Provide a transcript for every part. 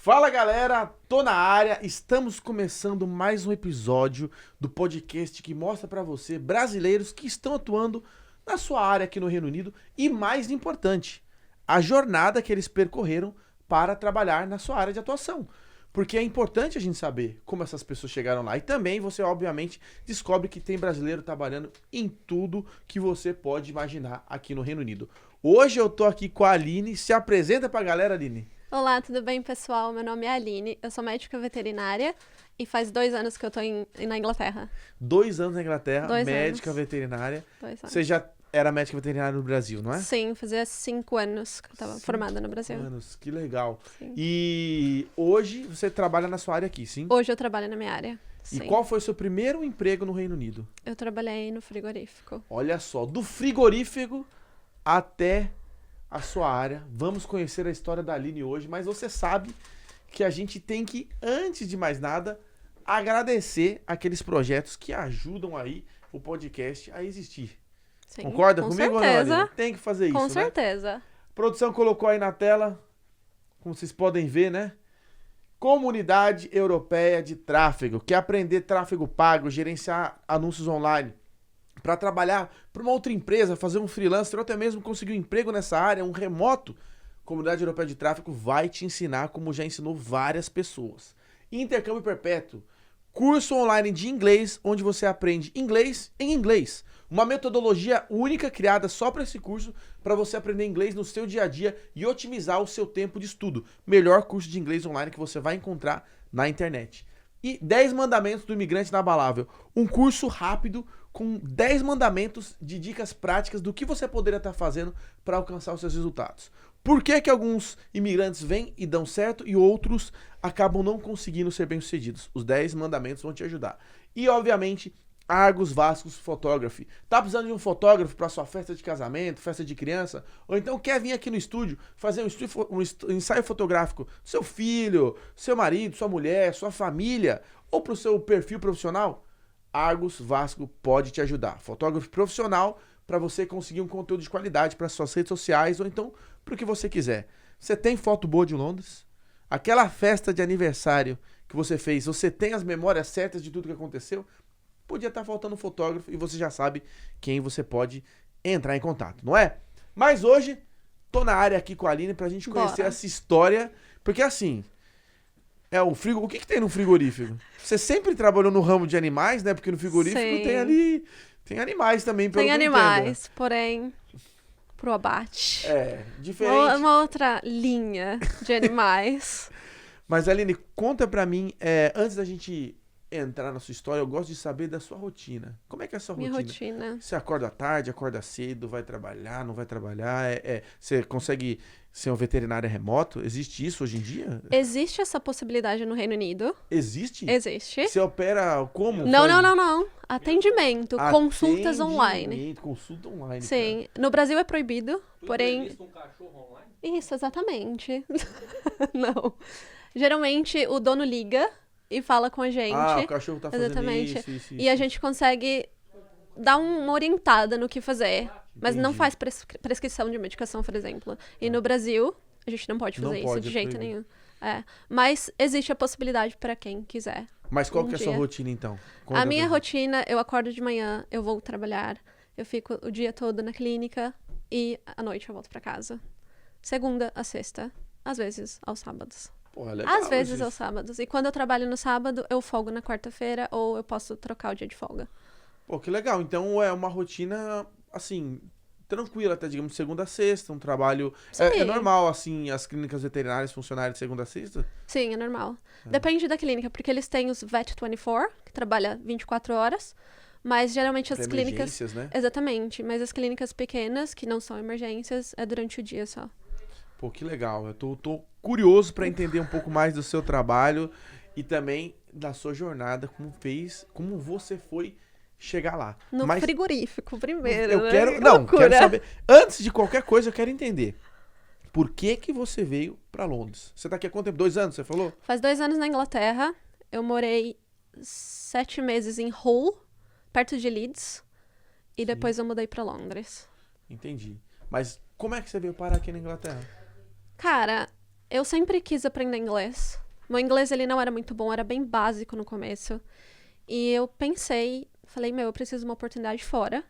Fala galera, tô na área, estamos começando mais um episódio do podcast que mostra pra você brasileiros que estão atuando na sua área aqui no Reino Unido e, mais importante, a jornada que eles percorreram para trabalhar na sua área de atuação. Porque é importante a gente saber como essas pessoas chegaram lá. E também você, obviamente, descobre que tem brasileiro trabalhando em tudo que você pode imaginar aqui no Reino Unido. Hoje eu tô aqui com a Aline. Se apresenta pra galera, Aline. Olá, tudo bem, pessoal? Meu nome é Aline, eu sou médica veterinária e faz 2 anos que eu tô na Inglaterra. 2 anos na Inglaterra, 2 médica anos. veterinária. 2 anos. Você já era médica veterinária no Brasil, não é? Sim, fazia 5 anos que eu tava formada no Brasil. Anos, que legal. Sim. E hoje você trabalha na sua área aqui, sim? Hoje eu trabalho na minha área. E Sim. qual foi o seu primeiro emprego no Reino Unido? Eu trabalhei no frigorífico. Olha só, do frigorífico até a sua área. Vamos conhecer a história da Aline hoje, mas você sabe que a gente tem que, antes de mais nada, agradecer aqueles projetos que ajudam aí o podcast a existir. Sim, Concorda com comigo, certeza. Aline? Tem que fazer isso, Com né? certeza. A produção colocou aí na tela, como vocês podem ver, né? Comunidade Europeia de Tráfego. Quer aprender tráfego pago, gerenciar anúncios online, para trabalhar para uma outra empresa, fazer um freelancer ou até mesmo conseguir um emprego nessa área, um remoto? Comunidade Europeia de Tráfego vai te ensinar como já ensinou várias pessoas. Intercâmbio perpétuo. Curso online de inglês, onde você aprende inglês em inglês. Uma metodologia única criada só para esse curso, para você aprender inglês no seu dia a dia e otimizar o seu tempo de estudo. Melhor curso de inglês online que você vai encontrar na internet. E 10 mandamentos do imigrante inabalável. Um curso rápido com 10 mandamentos de dicas práticas do que você poderia estar fazendo para alcançar os seus resultados. Por que que alguns imigrantes vêm e dão certo e outros acabam não conseguindo ser bem-sucedidos? Os 10 mandamentos vão te ajudar. E, obviamente, Argos Vascos Photography. Tá precisando de um fotógrafo para sua festa de casamento, festa de criança? Ou então quer vir aqui no estúdio fazer um ensaio fotográfico do seu filho, seu marido, sua mulher, sua família, ou para o seu perfil profissional? Argos Vasco pode te ajudar. Fotógrafo profissional para você conseguir um conteúdo de qualidade para suas redes sociais ou então para o que você quiser. Você tem foto boa de Londres? Aquela festa de aniversário que você fez, você tem as memórias certas de tudo que aconteceu? Podia estar faltando um fotógrafo e você já sabe quem você pode entrar em contato, não é? Mas hoje, tô na área aqui com a Aline pra gente conhecer Bora. essa história, porque assim, o que tem no frigorífico? Você sempre trabalhou no ramo de animais, né? Porque no frigorífico Sim. tem animais também, pelo Tem que eu entendo. animais, porém, pro abate. Diferente. Uma outra linha de animais. Mas Aline, conta pra mim, antes da gente entrar na sua história, eu gosto de saber da sua rotina. Como é que é a sua Minha rotina? rotina. Você acorda tarde, acorda cedo, vai trabalhar, não vai trabalhar? Você consegue ser um veterinário remoto? Existe isso hoje em dia? Existe essa possibilidade no Reino Unido? Existe? Existe. Você opera como? Não. Atendimento, consultas online. Atendimento, consulta online. Sim. No Brasil é proibido, porém. Visto um cachorro online? Isso, exatamente. Não. Geralmente o dono liga e fala com a gente. O cachorro tá fazendo Exatamente. isso. E a gente consegue dar uma orientada no que fazer. Mas não Entendi. faz prescrição de medicação, por exemplo. E no Brasil, a gente não pode Não fazer isso pode, de é jeito proibido. nenhum. Mas existe a possibilidade para quem quiser. Mas qual Um que é a sua dia. rotina, então? A Conta minha pra mim. rotina, eu acordo de manhã, eu vou trabalhar, eu fico o dia todo na clínica e à noite eu volto pra casa. Segunda a sexta, às vezes aos sábados. Porra, legal Às vezes isso. aos sábados. E quando eu trabalho no sábado, eu folgo na quarta-feira ou eu posso trocar o dia de folga. Pô, que legal. Então é uma rotina, assim, tranquila, até, digamos, de segunda a sexta, um trabalho... É Sim. normal, assim, as clínicas veterinárias funcionarem de segunda a sexta? Sim, é normal. Depende da clínica, porque eles têm os Vet 24, que trabalha 24 horas, mas geralmente as Pra clínicas... emergências, né? Exatamente, mas as clínicas pequenas, que não são emergências, é durante o dia só. Pô, que legal. Eu tô curioso pra entender um pouco mais do seu trabalho e também da sua jornada, como você foi chegar lá. No Mas frigorífico primeiro, eu né? quero, Que não, loucura. quero saber. Antes de qualquer coisa, eu quero entender. Por que que você veio pra Londres? Você tá aqui há quanto tempo? 2 anos, você falou? Faz 2 anos na Inglaterra, eu morei 7 meses em Hull, perto de Leeds, e depois eu mudei pra Londres. Entendi. Mas como é que você veio parar aqui na Inglaterra? Cara, eu sempre quis aprender inglês. Meu inglês, ele não era muito bom, era bem básico no começo. E eu pensei, falei, eu preciso de uma oportunidade fora.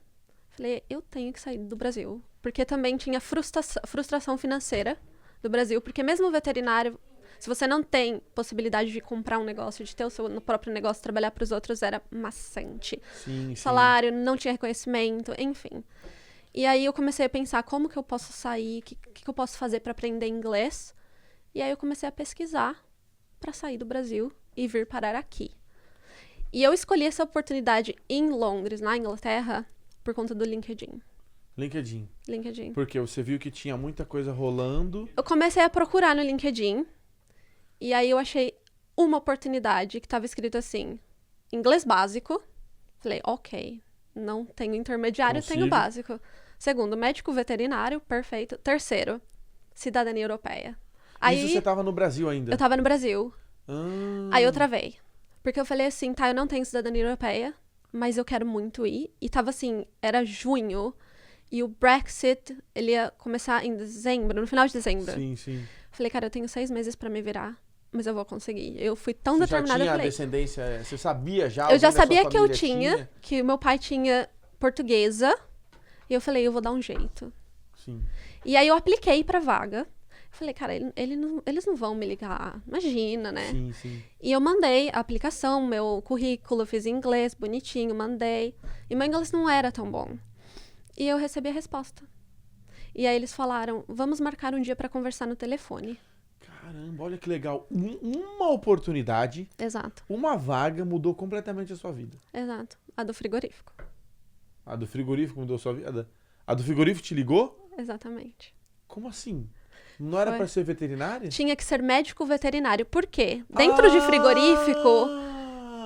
Falei, eu tenho que sair do Brasil. Porque também tinha frustração financeira do Brasil. Porque mesmo veterinário, se você não tem possibilidade de comprar um negócio, de ter o seu próprio negócio, trabalhar para os outros, era maçante. Sim. Salário, não tinha reconhecimento, enfim. E aí eu comecei a pensar como que eu posso sair, o que eu posso fazer para aprender inglês. E aí eu comecei a pesquisar para sair do Brasil e vir parar aqui. E eu escolhi essa oportunidade em Londres, na Inglaterra, por conta do LinkedIn. LinkedIn. Porque você viu que tinha muita coisa rolando. Eu comecei a procurar no LinkedIn. E aí eu achei uma oportunidade que estava escrito assim, inglês básico. Falei, ok, não tenho intermediário, tenho básico. Segundo, médico veterinário, perfeito. Terceiro, cidadania europeia. Aí, isso você tava no Brasil ainda? Eu tava no Brasil. Aí eu travei. Porque eu falei assim, eu não tenho cidadania europeia, mas eu quero muito ir. E tava assim, era junho, e o Brexit, ele ia começar em dezembro, no final de dezembro. Sim. Falei, cara, eu tenho 6 meses pra me virar, mas eu vou conseguir. Eu fui tão determinada. Você já tinha a descendência, você sabia já? Eu já sabia que eu tinha, que o meu pai tinha portuguesa, e eu falei, eu vou dar um jeito. Sim. E aí eu apliquei pra vaga. Falei, cara, eles não vão me ligar, imagina, né? Sim. E eu mandei a aplicação, meu currículo, fiz em inglês, bonitinho, mandei. E meu inglês não era tão bom. E eu recebi a resposta. E aí eles falaram, vamos marcar um dia pra conversar no telefone. Caramba, olha que legal. Uma oportunidade, Exato. uma vaga mudou completamente a sua vida. Exato. A do frigorífico. A do frigorífico mudou a sua vida? A do frigorífico te ligou? Exatamente. Como assim? Não era pra ser veterinária? Tinha que ser médico veterinário. Por quê? Dentro de frigorífico,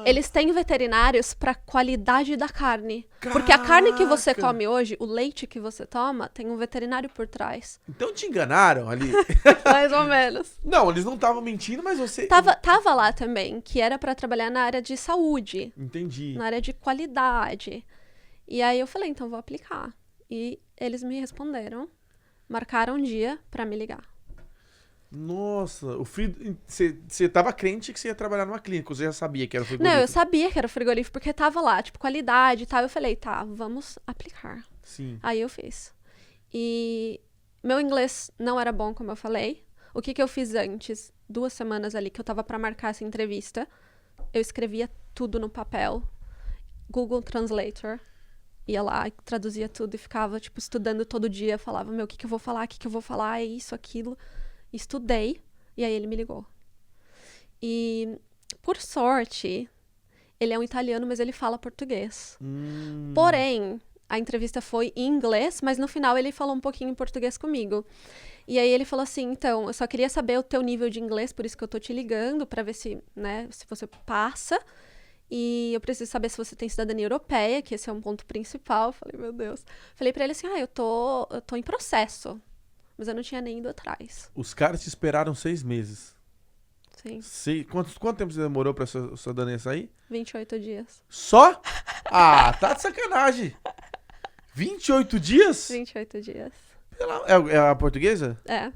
eles têm veterinários pra qualidade da carne. Caraca. Porque a carne que você come hoje, o leite que você toma, tem um veterinário por trás. Então te enganaram ali? Mais ou menos. Não, eles não estavam mentindo, mas você... Tava lá também, que era pra trabalhar na área de saúde. Entendi. Na área de qualidade. E aí eu falei, então vou aplicar. E eles me responderam. Marcaram um dia pra me ligar. Nossa, você tava crente que você ia trabalhar numa clínica, você já sabia que era frigorífico? Não, eu sabia que era frigorífico, porque tava lá, tipo, qualidade e tal. Eu falei, vamos aplicar. Sim. Aí eu fiz. E meu inglês não era bom, como eu falei. O que eu fiz antes? 2 semanas ali, que eu tava pra marcar essa entrevista. Eu escrevia tudo no papel. Google Translator. Ia lá, traduzia tudo e ficava, tipo, estudando todo dia. Falava, o que eu vou falar, o que eu vou falar, é isso, aquilo. Estudei, e aí ele me ligou. E, por sorte, ele é um italiano, mas ele fala português. Porém, a entrevista foi em inglês, mas no final ele falou um pouquinho em português comigo. E aí ele falou assim, então, eu só queria saber o teu nível de inglês, por isso que eu tô te ligando, pra ver se, né, se você passa. E eu preciso saber se você tem cidadania europeia, que esse é um ponto principal. Falei, meu Deus. Falei pra ele assim, eu tô em processo. Mas eu não tinha nem ido atrás. Os caras te esperaram 6 meses. Sim. Quanto tempo você demorou pra sua cidadania sair? 28 dias. Só? Ah, tá de sacanagem. 28 dias? 28 dias. É a portuguesa? É.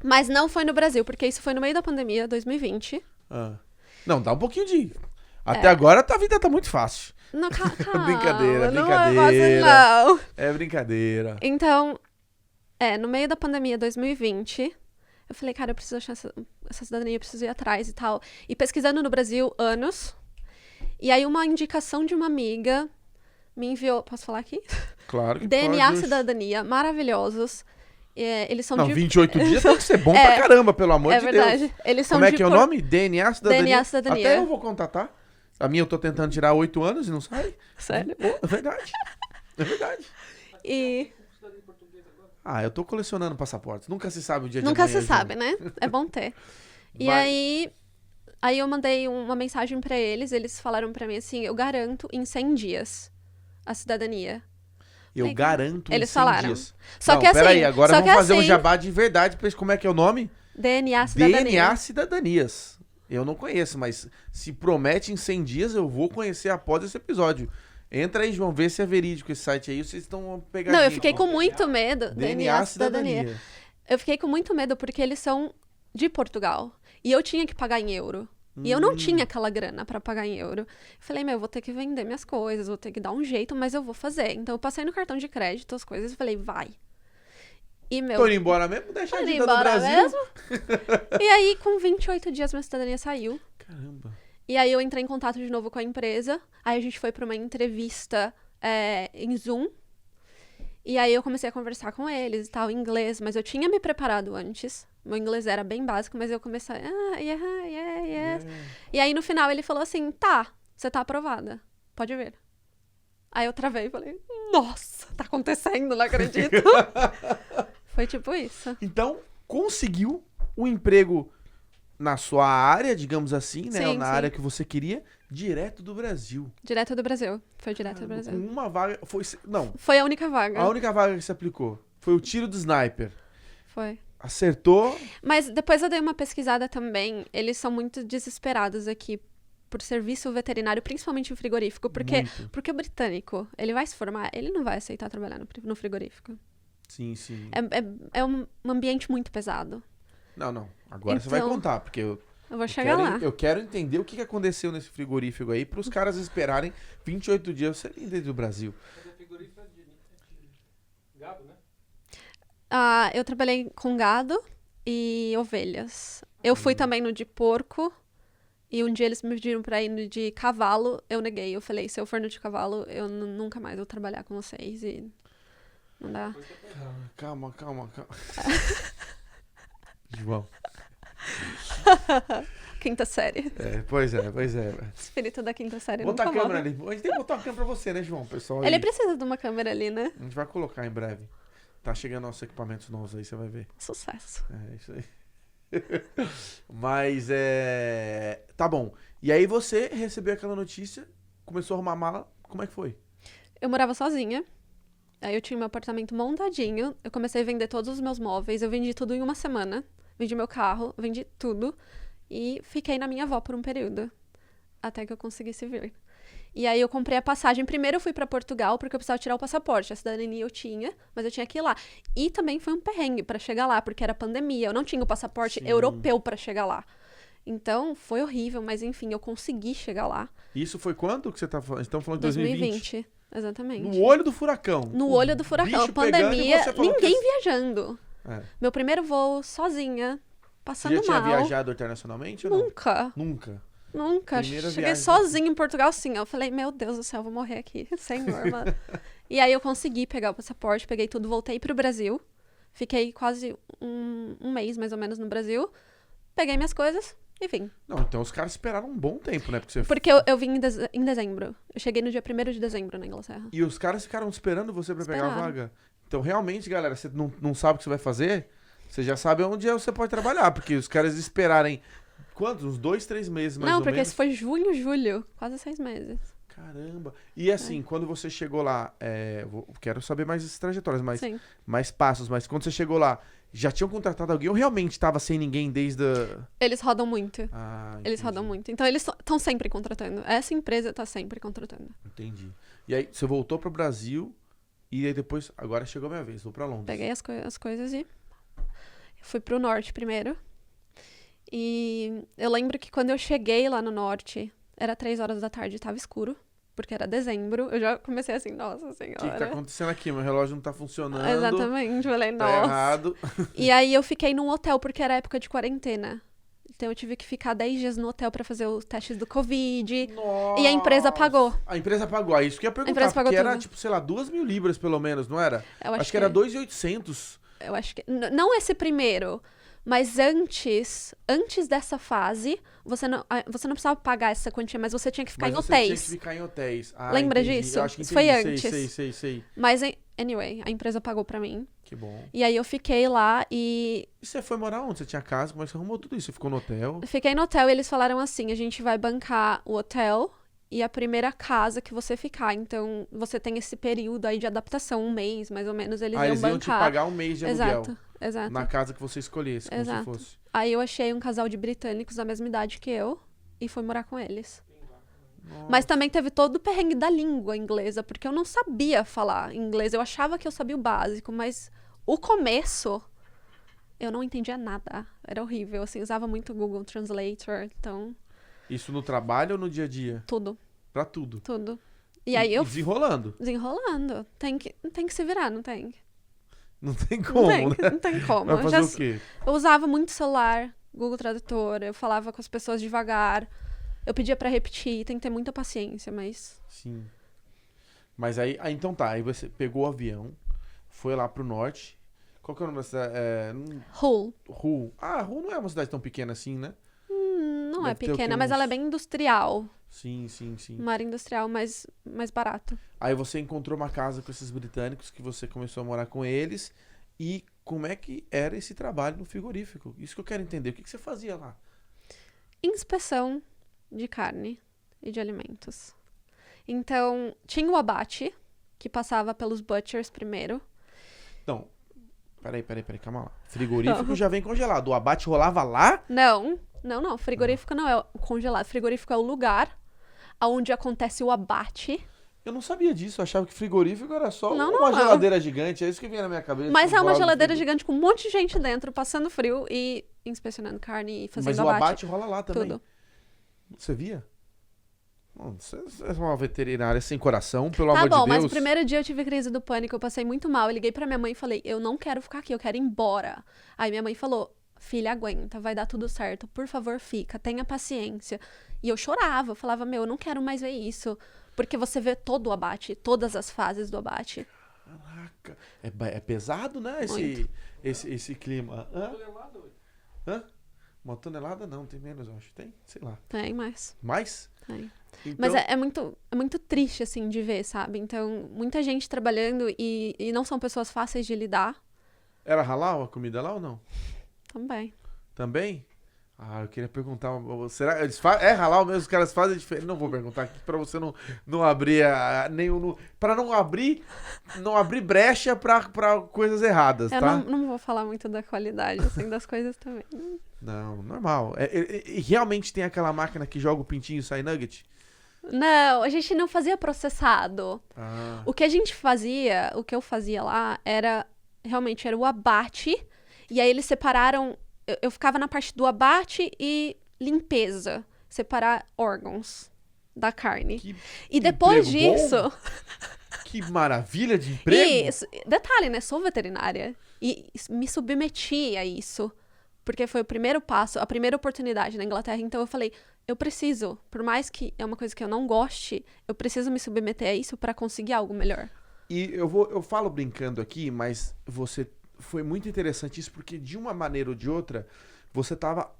Mas não foi no Brasil, porque isso foi no meio da pandemia, 2020. Não, dá um pouquinho de... Até agora a vida tá muito fácil. Não, calma. Brincadeira. Não é fácil, não. É brincadeira. Então, no meio da pandemia 2020, eu falei, cara, eu preciso achar essa cidadania, eu preciso ir atrás e tal. E pesquisando no Brasil, anos. E aí uma indicação de uma amiga me enviou... Posso falar aqui? Claro que DNA pode. Cidadania, maravilhosos. Eles são 28 dias tem que ser bom pra caramba, pelo amor de Deus. É verdade. Eles são Como é que é o nome? DNA Cidadania? DNA Cidadania. Até eu vou contatar. A minha eu tô tentando tirar 8 anos e não sai. Sério? É verdade. É verdade. E... eu tô colecionando passaportes. Nunca se sabe o dia de Nunca amanhã. se sabe, né? É bom ter. E aí eu mandei uma mensagem pra eles falaram pra mim assim, eu garanto em 100 dias a cidadania. Eu garanto eles em 100 falaram. dias. Só que assim... Peraí, agora vamos fazer um assim, jabá de verdade. Como é que é o nome? DNA Cidadania. DNA Cidadanias. Eu não conheço, mas se promete em 100 dias, eu vou conhecer após esse episódio. Entra aí, João, vê se é verídico esse site aí, vocês estão pegadinhos. Não, eu fiquei com muito medo. DNA Cidadania. Eu fiquei com muito medo, porque eles são de Portugal. E eu tinha que pagar em euro. E eu não tinha aquela grana pra pagar em euro. Eu falei, eu vou ter que vender minhas coisas, vou ter que dar um jeito, mas eu vou fazer. Então eu passei no cartão de crédito, as coisas, e falei, vai. E, Tô indo embora mesmo? Deixa a tô indo vida no embora Brasil. mesmo. E aí, com 28 dias, minha cidadania saiu. Caramba. E aí eu entrei em contato de novo com a empresa. Aí a gente foi pra uma entrevista em Zoom. E aí eu comecei a conversar com eles e tal, em inglês. Mas eu tinha me preparado antes. Meu inglês era bem básico, mas eu comecei... yes. E aí no final ele falou assim, tá, você tá aprovada. Pode vir. Aí eu travei e falei, nossa, tá acontecendo, não acredito. Foi tipo isso. Então, conseguiu um emprego na sua área, digamos assim, né? Sim, na sim. área que você queria, direto do Brasil. Direto do Brasil. Foi direto do Com Brasil. uma vaga... Não, Foi a única vaga. a única vaga que você aplicou foi o tiro do sniper. Foi. Acertou. Mas depois eu dei uma pesquisada também. Eles são muito desesperados aqui por serviço veterinário, principalmente em frigorífico. Muito. Porque o britânico, ele vai se formar, ele não vai aceitar trabalhar no frigorífico. Sim, sim. É um ambiente muito pesado. Não. Agora você vai Então, contar, porque Eu vou chegar lá. eu quero entender o que aconteceu nesse frigorífico aí, para os caras esperarem 28 dias você ir dentro do Brasil. Mas é frigorífico de gado, né? Eu trabalhei com gado e ovelhas. Eu fui também no de porco. E um dia eles me pediram pra ir no de cavalo. Eu neguei. Eu falei, se eu for no de cavalo, eu nunca mais vou trabalhar com vocês. E não dá. Calma. João. Quinta série. Pois é. Espírito da quinta série. Bota a nunca câmera morre. ali. A gente tem que botar uma câmera pra você, né, João? Pessoal aí. Ele precisa de uma câmera ali, né? A gente vai colocar em breve. Tá chegando nossos equipamentos novos aí, você vai ver. Sucesso. É isso aí. Mas tá bom. E aí você recebeu aquela notícia, começou a arrumar a mala. Como é que foi? Eu morava sozinha. Aí eu tinha meu apartamento montadinho. Eu comecei a vender todos os meus móveis. Eu vendi tudo em uma semana. Vendi meu carro, vendi tudo. E fiquei na minha avó por um período. Até que eu conseguisse vir. E aí eu comprei a passagem. Primeiro eu fui pra Portugal, porque eu precisava tirar o passaporte. A cidadania eu tinha, mas eu tinha que ir lá. E também foi um perrengue pra chegar lá, porque era pandemia. Eu não tinha o passaporte Sim. europeu pra chegar lá. Então, foi horrível, mas enfim, eu consegui chegar lá. Isso foi quando que você tá falando? Estamos falando de 2020. Exatamente. No olho do furacão. No olho do furacão. Bicho pegando e Pandemia, você falou ninguém que- viajando. É. Meu primeiro voo sozinha, Você passando já tinha mal. viajado internacionalmente ou não? Nunca. Primeira Cheguei viagem. sozinha em Portugal, assim. Eu falei, meu Deus do céu, eu vou morrer aqui. Senhor, mano. E aí eu consegui pegar o passaporte, peguei tudo, voltei pro Brasil. Fiquei quase um mês, mais ou menos, no Brasil. Peguei minhas coisas e vim. Não, então os caras esperaram um bom tempo, né? Porque Porque eu vim em dezembro. Eu cheguei no dia 1º de dezembro na Inglaterra. E os caras ficaram esperando você pra pegar a Esperaram. vaga. Então, realmente, galera, você não sabe o que você vai fazer, você já sabe onde você pode trabalhar. Porque os caras esperarem, quantos? Uns 2, 3 meses, mais Não, ou porque menos. esse foi junho, julho. Quase 6 meses. Caramba. E assim, quando você chegou lá, quero saber mais essas trajetórias, Sim. mais passos, mas quando você chegou lá, já tinham contratado alguém ou realmente estava sem ninguém desde a... Eles rodam muito. entendi. Eles rodam muito. Então, eles estão sempre contratando. Essa empresa tá sempre contratando. Entendi. E aí, você voltou pro Brasil e aí depois, agora chegou a minha vez, vou pra Londres. Peguei as coisas e fui pro norte primeiro. E eu lembro que quando eu cheguei lá no norte, era 3 horas da tarde, tava escuro, porque era dezembro. Eu já comecei assim, nossa O que senhora. tá acontecendo aqui? Meu relógio não tá funcionando. Exatamente, eu falei, Tá nossa. errado. E aí eu fiquei num hotel, porque era época de quarentena. Então eu tive que ficar 10 dias no hotel pra fazer os testes do Covid. Nossa. E a empresa pagou. A empresa pagou. É isso que eu ia perguntar. empresa pagou porque era, tudo. tipo, sei lá, 2.000 libras pelo menos, não era? Eu Acho que era 2.800. Eu acho que... Não esse primeiro, mas antes dessa fase, você não precisava pagar essa quantia, mas você tinha que ficar Mas em você tinha hotéis. que ficar em hotéis. Ah, Lembra entendi. disso? Eu acho que Isso foi entendi. antes. Sei. Mas, anyway, a empresa pagou pra mim. Que bom. E aí eu fiquei lá e E você foi morar onde? Você tinha casa? Como é que você arrumou tudo isso? Você ficou no hotel? fiquei no hotel e eles falaram assim, a gente vai bancar o hotel e a primeira casa que você ficar. Então, você tem esse período aí de adaptação, um mês, mais ou menos, eles iam Eles iam te bancar. pagar um mês de aluguel. Exato. Na casa que você escolhesse, como se Exato. fosse. Aí eu achei um casal de britânicos da mesma idade que eu e fui morar com eles. Nossa. Mas também teve todo o perrengue da língua inglesa, porque eu não sabia falar inglês. Eu achava que eu sabia o básico, mas o começo eu não entendia nada. era horrível, assim, usava muito o Google Translator, então, Isso no trabalho ou no dia a dia? tudo, Pra tudo. tudo. E aí eu desenrolando. desenrolando, tem que se virar, não tem? Não tem Não como, tem, né? não tem como. Vai Eu, fazer o quê? eu usava muito celular, Google Tradutor, eu falava com as pessoas devagar, eu pedia pra repetir, tem que ter muita paciência, mas... Sim. Mas aí então tá, aí você pegou o avião, foi lá pro norte. Qual que é o nome da cidade? Hull. Hull. Ah, Hull não é uma cidade tão pequena assim, né? Não é Deve ter o quê, pequena, mas ela é uns- bem industrial. Sim, sim, sim. Uma área industrial mais barato. Aí você encontrou uma casa com esses britânicos que você começou a morar com eles. E como é que era esse trabalho no frigorífico? Isso que eu quero entender. O que você fazia lá? Inspeção de carne e de alimentos. Então, tinha o abate, que passava pelos butchers primeiro. Não. Peraí, calma lá. Frigorífico já vem congelado. O abate rolava lá? Não. Frigorífico não é o congelado. Frigorífico é o lugar onde acontece o abate. Eu não sabia disso. Eu achava que frigorífico era só Não, uma não. geladeira gigante. É isso que vinha na minha cabeça. Mas é uma Rolava geladeira frigorífico. gigante com um monte de gente dentro, passando frio e inspecionando carne e fazendo Mas o abate. abate rola lá também. Tudo. Você via? Você é uma veterinária sem coração, pelo Tá amor bom, de mas Deus. o primeiro dia eu tive crise do pânico, eu passei muito mal. Eu liguei pra minha mãe e falei, eu não quero ficar aqui, eu quero ir embora. Aí minha mãe falou, filha, aguenta, vai dar tudo certo. Por favor, fica, tenha paciência. E eu chorava, eu falava, eu não quero mais ver isso. Porque você vê todo o abate, todas as fases do abate. Caraca. É pesado, né? Muito. Esse clima. Hã? Tonelada, ué. Hã? Uma tonelada não, tem menos, eu acho. Tem? Sei lá. Tem mais, Mais? tem. Então, Mas é muito triste, assim, de ver, sabe? Então, muita gente trabalhando e não são pessoas fáceis de lidar era halal a comida lá ou não? também. Também? Ah, eu queria perguntar. Será é halal mesmo? Os caras fazem diferente? Não vou perguntar aqui pra você não abrir nenhum. Pra não abrir brecha pra coisas erradas, Eu tá? não vou falar muito da qualidade, assim, das coisas também. Não, normal. E realmente tem aquela máquina que joga o pintinho e sai nugget? Não, a gente não fazia processado. Ah, O que a gente fazia, o que eu fazia lá, realmente era o abate. E aí eles separaram. Eu ficava na parte do abate e limpeza. Separar órgãos da carne. que E depois emprego disso. bom. Que maravilha de emprego! Isso, detalhe, né? Sou veterinária. E me submeti a isso. Porque foi o primeiro passo, a primeira oportunidade na Inglaterra. Então eu falei, eu preciso, por mais que é uma coisa que eu não goste, eu preciso me submeter a isso para conseguir algo melhor. E eu falo brincando aqui, mas foi muito interessante isso, porque de uma maneira ou de outra, você estava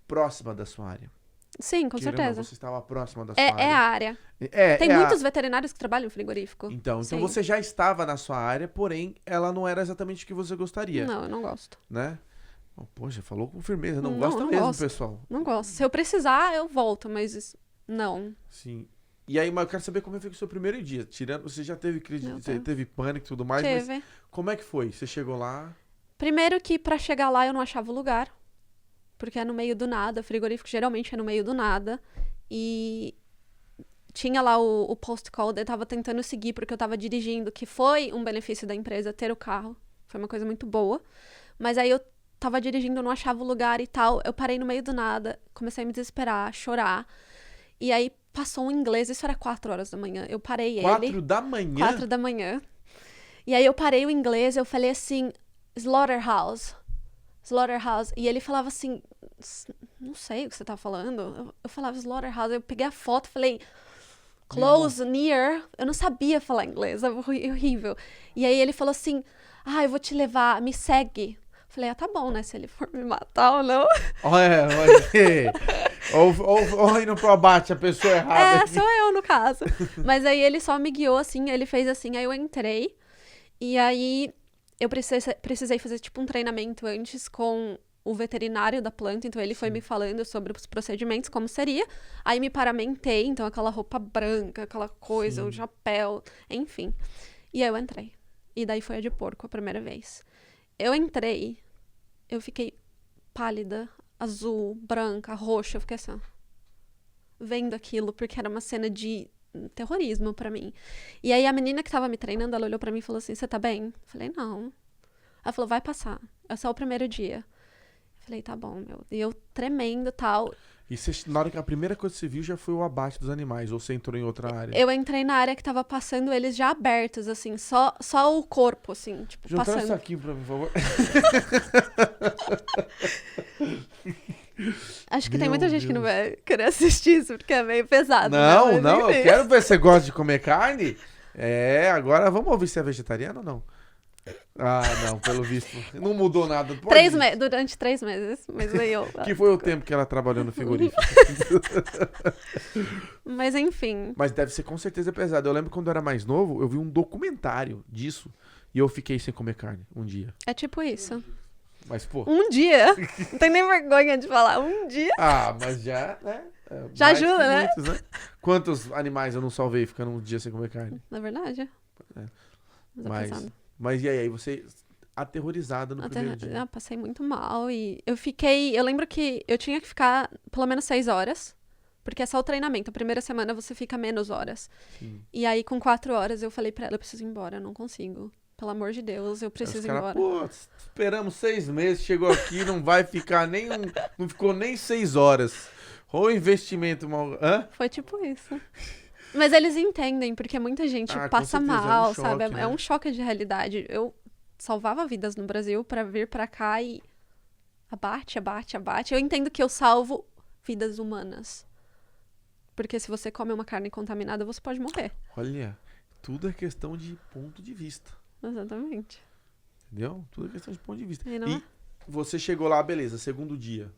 próxima da sua área. Sim, com Querendo ou certeza. não, você estava próxima da sua É área. a área. Tem muitos veterinários que trabalham em frigorífico. Então Sim. você já estava na sua área, porém ela não era exatamente o que você gostaria, Não, eu não gosto. né? Oh, poxa, falou com firmeza. Não, Não, gosta não mesmo, gosto. pessoal. Não gosto. Se eu precisar, eu volto, mas não. Sim. E aí, mas eu quero saber como foi o seu primeiro dia. Tirando, você já teve crise, Meu você Deus. teve pânico e tudo mais, mas Teve. como é que foi? Você chegou lá? Primeiro que pra chegar lá eu não achava o lugar. Porque é no meio do nada. Frigorífico geralmente é no meio do nada. E tinha lá o post-call, eu tava tentando seguir porque eu tava dirigindo, que foi um benefício da empresa ter o carro. Foi uma coisa muito boa. Mas aí eu tava dirigindo, eu não achava o lugar e tal. Eu parei no meio do nada, comecei a me desesperar, chorar. E aí passou um inglês, isso era 4 horas da manhã. Eu parei 4 da manhã? 4 da manhã. E aí eu parei o inglês, eu falei assim, Slaughterhouse. Slaughterhouse. E ele falava assim, não sei o que você tá falando. Eu falava Slaughterhouse, eu peguei a foto, falei, close, near. Eu não sabia falar inglês, é horrível. E aí ele falou assim, eu vou te levar, me segue. Falei, tá bom, né, se ele for me matar ou não. Olha. ou indo pro abate a pessoa errada. Sou eu, no caso. Mas aí ele só me guiou assim, ele fez assim, aí eu entrei. E aí eu precisei fazer tipo um treinamento antes com o veterinário da planta, então ele foi me falando sobre os procedimentos, como seria. Aí me paramentei, então aquela roupa branca, aquela coisa, Sim. o chapéu, enfim. E aí eu entrei. E daí foi a de porco a primeira vez. Eu entrei, eu fiquei pálida, azul, branca, roxa, eu fiquei assim, ó, vendo aquilo, porque era uma cena de terrorismo pra mim. E aí a menina que tava me treinando, ela olhou pra mim e falou assim, você tá bem? Eu falei, não. Ela falou, vai passar, é só o primeiro dia. Eu Falei, tá bom, meu. E eu tremendo e tal. E você, na hora que a primeira coisa que você viu já foi o abate dos animais, ou você entrou em outra área? Eu entrei na área que tava passando eles já abertos, assim, só o corpo, assim, tipo, Juntar passando. isso aqui pra mim, por favor. Acho que tem Meu muita gente que não Deus. vai querer assistir isso, porque é meio pesado. Não, né? Mas, não, eu enfim. quero ver se você gosta de comer carne. É, agora vamos ouvir se é vegetariano ou não. Ah, não, pelo visto. Não mudou nada. Pode- Durante 3 meses. Mas aí eu. Que foi o tempo que ela trabalhou no frigorífico. Mas enfim. Mas deve ser com certeza pesado. Eu lembro quando eu era mais novo, eu vi um documentário disso e eu fiquei sem comer carne um dia. É tipo isso. Mas, pô. Um dia. Não tem nem vergonha de falar. Um dia. Ah, mas já, né? É, Já mais ajuda, que né? muitos, né? Quantos animais eu não salvei ficando um dia sem comer carne? Na verdade. É. Mas é Mas, pesado. mas e aí? Você aterrorizada no primeiro dia. Eu passei muito mal e eu fiquei. Eu lembro que eu tinha que ficar pelo menos 6 horas. Porque é só o treinamento. A primeira semana você fica menos horas. Sim. E aí, com 4 horas, eu falei pra ela: eu preciso ir embora, eu não consigo. Pelo amor de Deus, eu Aí preciso os ir caras, embora. pô, esperamos 6 meses, chegou aqui, não vai ficar nem não ficou nem 6 horas. Ou investimento mal. Hã? Foi tipo isso. Mas eles entendem, porque muita gente Ah, com passa certeza, é um mal, choque, sabe? né? É um choque de realidade. Eu salvava vidas no Brasil pra vir pra cá e abate, abate, abate. Eu entendo que eu salvo vidas humanas. Porque se você come uma carne contaminada, você pode morrer. Olha, tudo é questão de ponto de vista. Exatamente. Entendeu? Tudo é questão de ponto de vista. E não E é? você chegou lá, beleza, segundo dia.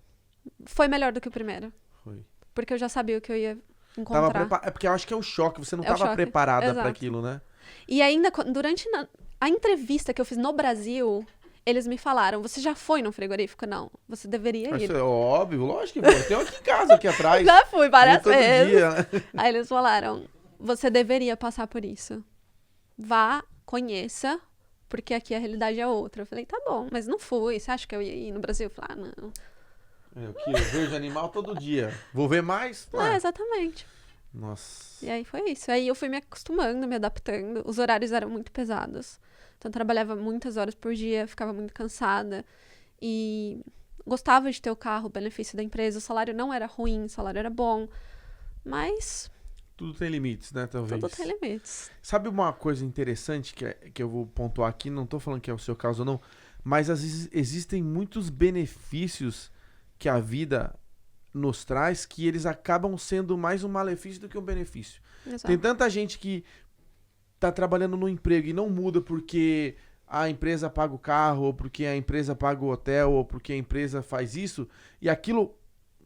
Foi melhor do que o primeiro. Foi. Porque eu já sabia o que eu ia Tava encontrar. É porque eu acho que é o choque, você não É o tava choque, preparada pra exato. aquilo, né? E ainda, durante a entrevista que eu fiz no Brasil, eles me falaram: você já foi no frigorífico? Não. Você deveria ir. Isso é óbvio, lógico que foi. Tem um aqui em casa, aqui atrás. Já fui várias Vou todo vezes. dia, né? Aí eles falaram: você deveria passar por isso. Vá, conheça, porque aqui a realidade é outra. Eu falei: tá bom, mas não fui. Você acha que eu ia ir no Brasil? Eu falei: ah, não. É, o que? Eu vejo animal todo dia. Vou ver mais? É, exatamente. Nossa. E aí foi isso. Aí eu fui me acostumando, me adaptando. Os horários eram muito pesados. Então eu trabalhava muitas horas por dia, ficava muito cansada. E gostava de ter o carro, o benefício da empresa. O salário não era ruim, o salário era bom. Mas Tudo tem limites, né, talvez. tudo tem limites. Sabe uma coisa interessante que eu vou pontuar aqui? Não tô falando que é o seu caso ou não, mas às vezes existem muitos benefícios que a vida nos traz que eles acabam sendo mais um malefício do que um benefício. Exato. Tem tanta gente que tá trabalhando no emprego e não muda porque a empresa paga o carro, ou porque a empresa paga o hotel, ou porque a empresa faz isso, e aquilo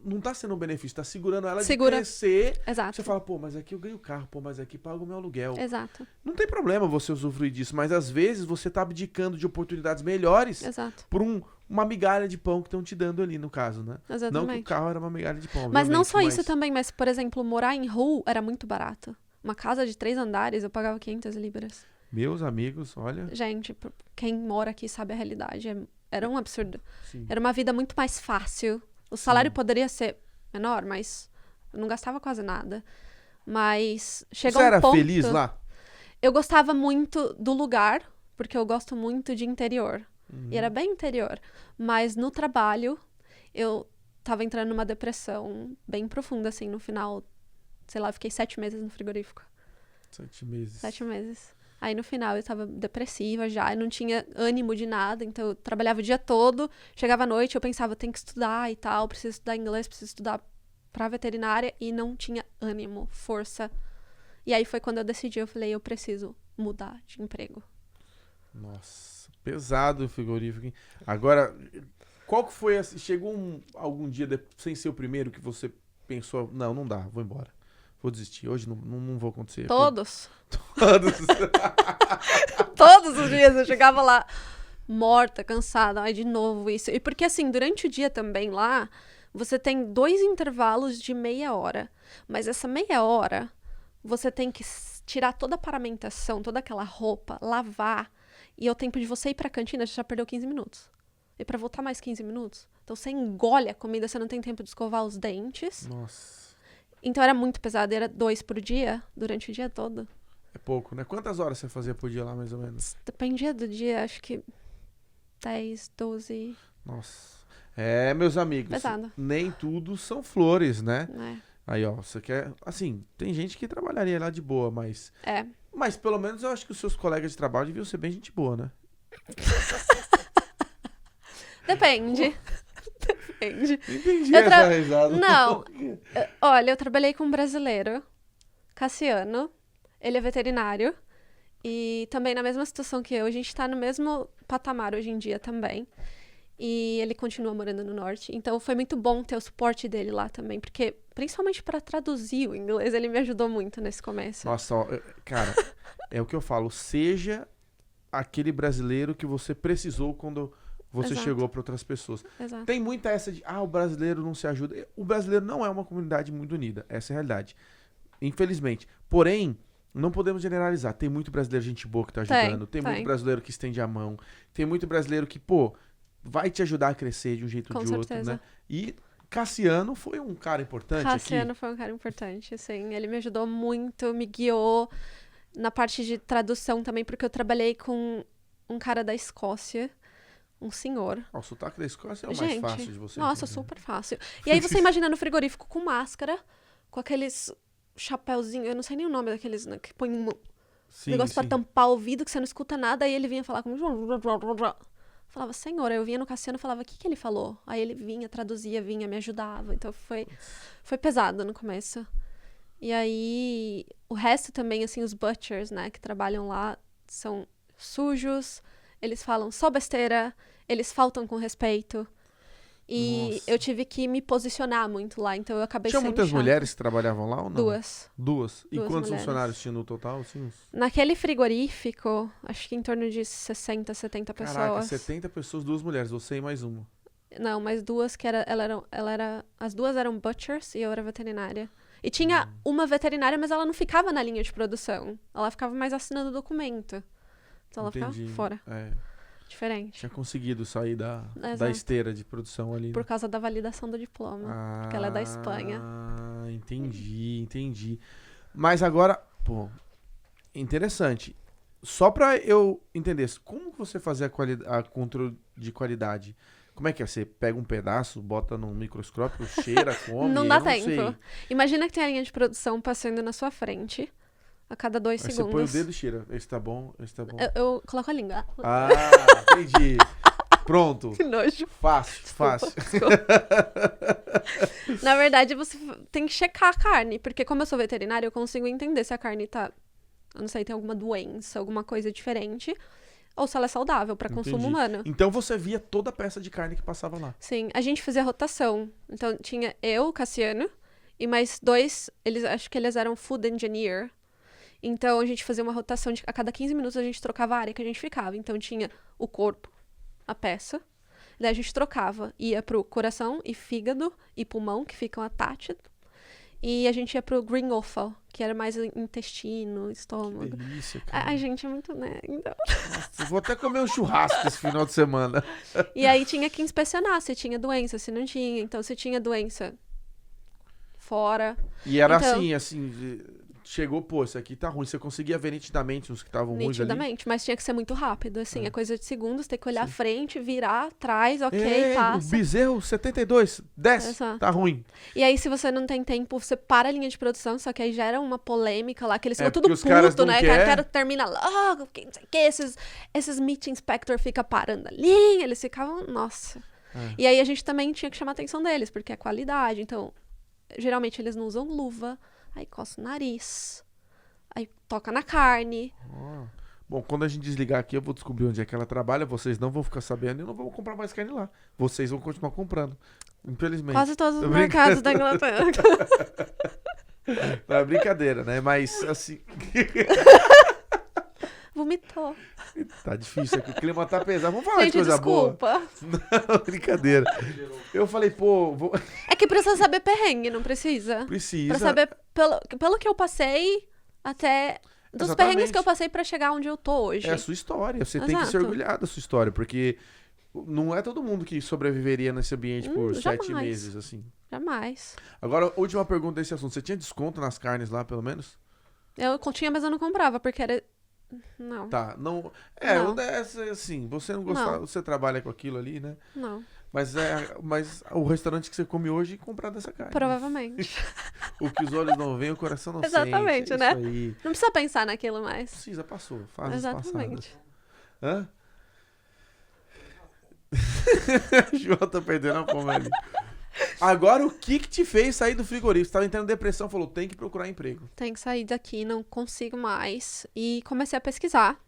não tá sendo um benefício, tá segurando ela Segura. de crescer. Exato. Você fala, pô, mas aqui eu ganho carro, pô, mas aqui pago o meu aluguel. Exato. Não tem problema você usufruir disso, mas às vezes você tá abdicando de oportunidades melhores Exato. por uma migalha de pão que estão te dando ali, no caso, né? Não que o Exatamente. carro era uma migalha de pão, Mas não obviamente, só isso também, mas, por exemplo, morar em Hull era muito barato. Uma casa de 3 andares, eu pagava 500 libras. Meus amigos, olha, Gente, quem mora aqui sabe a realidade. Era um absurdo. sim. Era uma vida muito mais fácil. O salário Sim. poderia ser menor, mas eu não gastava quase nada. Mas chegou Você um era ponto... feliz lá? Eu gostava muito do lugar, porque eu gosto muito de interior. E era bem interior. Mas no trabalho, eu tava entrando numa depressão bem profunda, assim, no final. Sei lá, eu fiquei 7 meses no frigorífico. 7 meses. 7 meses. Aí no final eu tava depressiva já, eu não tinha ânimo de nada, então eu trabalhava o dia todo, chegava à noite, eu pensava, tenho que estudar e tal, preciso estudar inglês, preciso estudar pra veterinária, e não tinha ânimo, força. E aí foi quando eu decidi, eu falei, eu preciso mudar de emprego. Nossa, pesado o frigorífico, hein? Agora, qual que foi, chegou algum dia, sem ser o primeiro, que você pensou, não dá, vou embora. Vou desistir, hoje não vou acontecer. Todos. Todos. Todos os dias eu chegava lá morta, cansada, ai, de novo isso. E porque assim, durante o dia também lá, você tem 2 intervalos de meia hora. Mas essa meia hora, você tem que tirar toda a paramentação, toda aquela roupa, lavar. E é o tempo de você ir pra cantina, você já perdeu 15 minutos. E pra voltar mais 15 minutos. Então você engole a comida, você não tem tempo de escovar os dentes. Nossa, Então era muito pesado, era 2 por dia, durante o dia todo. é pouco, né? Quantas horas você fazia por dia lá, mais ou menos? Dependia do dia, acho que 10, 12. Nossa. É, meus amigos, Pesado. nem tudo são flores, né? É. Aí, ó, você quer... Assim, tem gente que trabalharia lá de boa, mas... É. Mas pelo menos eu acho que os seus colegas de trabalho deviam ser bem gente boa, né? Depende. Depende. Entendi Eu essa risada. Não. Olha, eu trabalhei com um brasileiro, Cassiano. Ele é veterinário. E também na mesma situação que eu. A gente tá no mesmo patamar hoje em dia também. E ele continua morando no norte. Então foi muito bom ter o suporte dele lá também. Porque, principalmente para traduzir o inglês, ele me ajudou muito nesse começo. Nossa, ó, cara, é o que eu falo. Seja aquele brasileiro que você precisou quando você Exato. chegou para outras pessoas. Exato. Tem muita essa de, o brasileiro não se ajuda. O brasileiro não é uma comunidade muito unida. Essa é a realidade. Infelizmente. Porém, não podemos generalizar. Tem muito brasileiro gente boa que tá ajudando. Tem muito brasileiro que estende a mão. Tem muito brasileiro que, pô, vai te ajudar a crescer de um jeito ou de outro, certeza. né? E Cassiano foi um cara importante Cassiano aqui. foi um cara importante, assim. Ele me ajudou muito, me guiou na parte de tradução também, porque eu trabalhei com um cara da Escócia, um senhor. O sotaque da Escócia é o Gente, mais fácil de você nossa, entender. super fácil. E aí você imagina no frigorífico com máscara, com aqueles chapéuzinhos, eu não sei nem o nome daqueles, né, que põe um Sim, negócio pra sim. tampar o ouvido, que você não escuta nada, aí ele vinha falar comigo. Falava, senhor, eu vinha no Cassiano e falava, o que ele falou? Aí ele vinha, traduzia, vinha, me ajudava. Então foi pesado no começo. E aí, o resto também, assim, os butchers, né, que trabalham lá, são sujos, eles falam só besteira, eles faltam com respeito. E Nossa. eu tive que me posicionar muito lá, então eu acabei Tinha sendo muitas chata. mulheres que trabalhavam lá ou não? Duas. Duas. E Duas quantos mulheres. funcionários tinha no total? Assim, uns... Naquele frigorífico, acho que em torno de 60, 70 pessoas. Caraca, 70 pessoas, 2 mulheres. Você e mais uma. Não, mas duas que as duas eram butchers e eu era veterinária. E tinha uma veterinária, mas ela não ficava na linha de produção. Ela ficava mais assinando documento. Então ela Entendi. ficava fora. É, Diferente. tinha conseguido sair da Exato. esteira de produção ali. Por causa da validação do diploma. Porque ela é da Espanha. Ah, entendi. Mas agora, pô, interessante. Só pra eu entender, como que você fazia a controle de qualidade? Como é que é? Você pega um pedaço, bota num microscópio, cheira, come? Não eu dá não tempo. sei. Imagina que tem a linha de produção passando na sua frente a cada 2 Aí segundos. você põe o dedo e cheira. Esse tá bom, esse tá bom. Eu coloco a língua. Ah, entendi. Pronto. Que nojo. Fácil. Na verdade, você tem que checar a carne, porque como eu sou veterinária, eu consigo entender se a carne tá, eu não sei, tem alguma doença, alguma coisa diferente, ou se ela é saudável para consumo Entendi. humano. Então você via toda a peça de carne que passava lá. Sim, a gente fazia rotação. Então tinha eu, o Cassiano, e mais 2, acho que eles eram food engineer. Então a gente fazia uma rotação a cada 15 minutos a gente trocava a área que a gente ficava. Então tinha o corpo, a peça, daí a gente trocava, ia pro coração e fígado e pulmão, que ficam attached, e a gente ia pro green offal, que era mais intestino, Que estômago. delícia, cara. A gente é muito, né? Então... Nossa, vou até comer um churrasco esse final de semana. E aí tinha que inspecionar se tinha doença, se não tinha. Então, se tinha doença fora. E era Então- assim, chegou, pô, isso aqui tá ruim. Você conseguia ver nitidamente os que estavam ruins ali? Nitidamente, mas tinha que ser muito rápido, assim, é coisa de segundos, tem que olhar Sim. à frente, virar, atrás, ok, Ei, o passa. bezerro 72, desce, Exato. tá ruim. E aí, se você não tem tempo, você para a linha de produção, só que aí gera uma polêmica lá, que eles ficam porque tudo os caras puto, não né? quer. Quero terminar logo, porque não sei o que, esses meat inspector fica parando a linha, eles ficavam, nossa. É. E aí a gente também tinha que chamar a atenção deles, porque é qualidade, então, geralmente eles não usam luva, aí coça o nariz, aí toca na carne. Ó. Bom, quando a gente desligar aqui, eu vou descobrir onde é que ela trabalha. Vocês não vão ficar sabendo e eu não vou comprar mais carne lá. Vocês vão continuar comprando. Infelizmente. Quase todos os Tô mercados da Inglaterra. Não é brincadeira, né? Mas, assim, Vomitou. tá difícil aqui. O clima tá pesado. Vamos falar Gente, de coisa desculpa. boa. Não, brincadeira. Eu falei, pô, É que precisa saber perrengue, não precisa? precisa. Pra saber, pelo que eu passei, até... Dos Exatamente. perrengues que eu passei pra chegar onde eu tô hoje. É a sua história. Você tem que se Exato. orgulhar da sua história, porque não é todo mundo que sobreviveria nesse ambiente por 7 jamais. meses, assim. Jamais. Agora, última pergunta desse assunto. Você tinha desconto nas carnes lá, pelo menos? Eu tinha, mas eu não comprava, porque era Não. Tá, não... Não. Assim, você não gostava, Não. você trabalha com aquilo ali, né? Não. Mas o restaurante que você come hoje, comprar dessa carne. Provavelmente. O que os olhos não veem, o coração não Exatamente, sente. É né? isso aí. Não precisa pensar naquilo mais. Precisa, passou. Fases passadas. Exatamente. Hã? João tá perdendo a fome ali. Agora, o que te fez sair do frigorífico? Você tava entrando em depressão, falou, tem que procurar emprego. Tenho que sair daqui, não consigo mais. E comecei a pesquisar.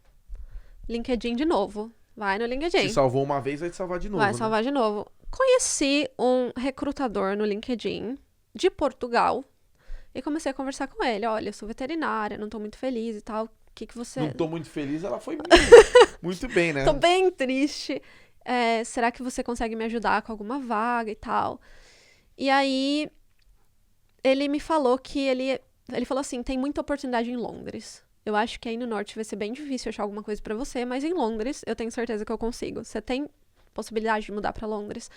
LinkedIn de novo. Vai no LinkedIn. Se salvou uma vez, vai te salvar de novo, Vai né? salvar de novo. Conheci um recrutador no LinkedIn de Portugal e comecei a conversar com ele. Olha, eu sou veterinária, não tô muito feliz e tal. O que você... Não tô muito feliz, ela foi muito bem, né? Tô bem triste. Será que você consegue me ajudar com alguma vaga e tal? E aí, ele me falou que ele falou assim, tem muita oportunidade em Londres. Eu acho que aí no norte vai ser bem difícil achar alguma coisa pra você, mas em Londres eu tenho certeza que eu consigo. Você tem possibilidade de mudar pra Londres?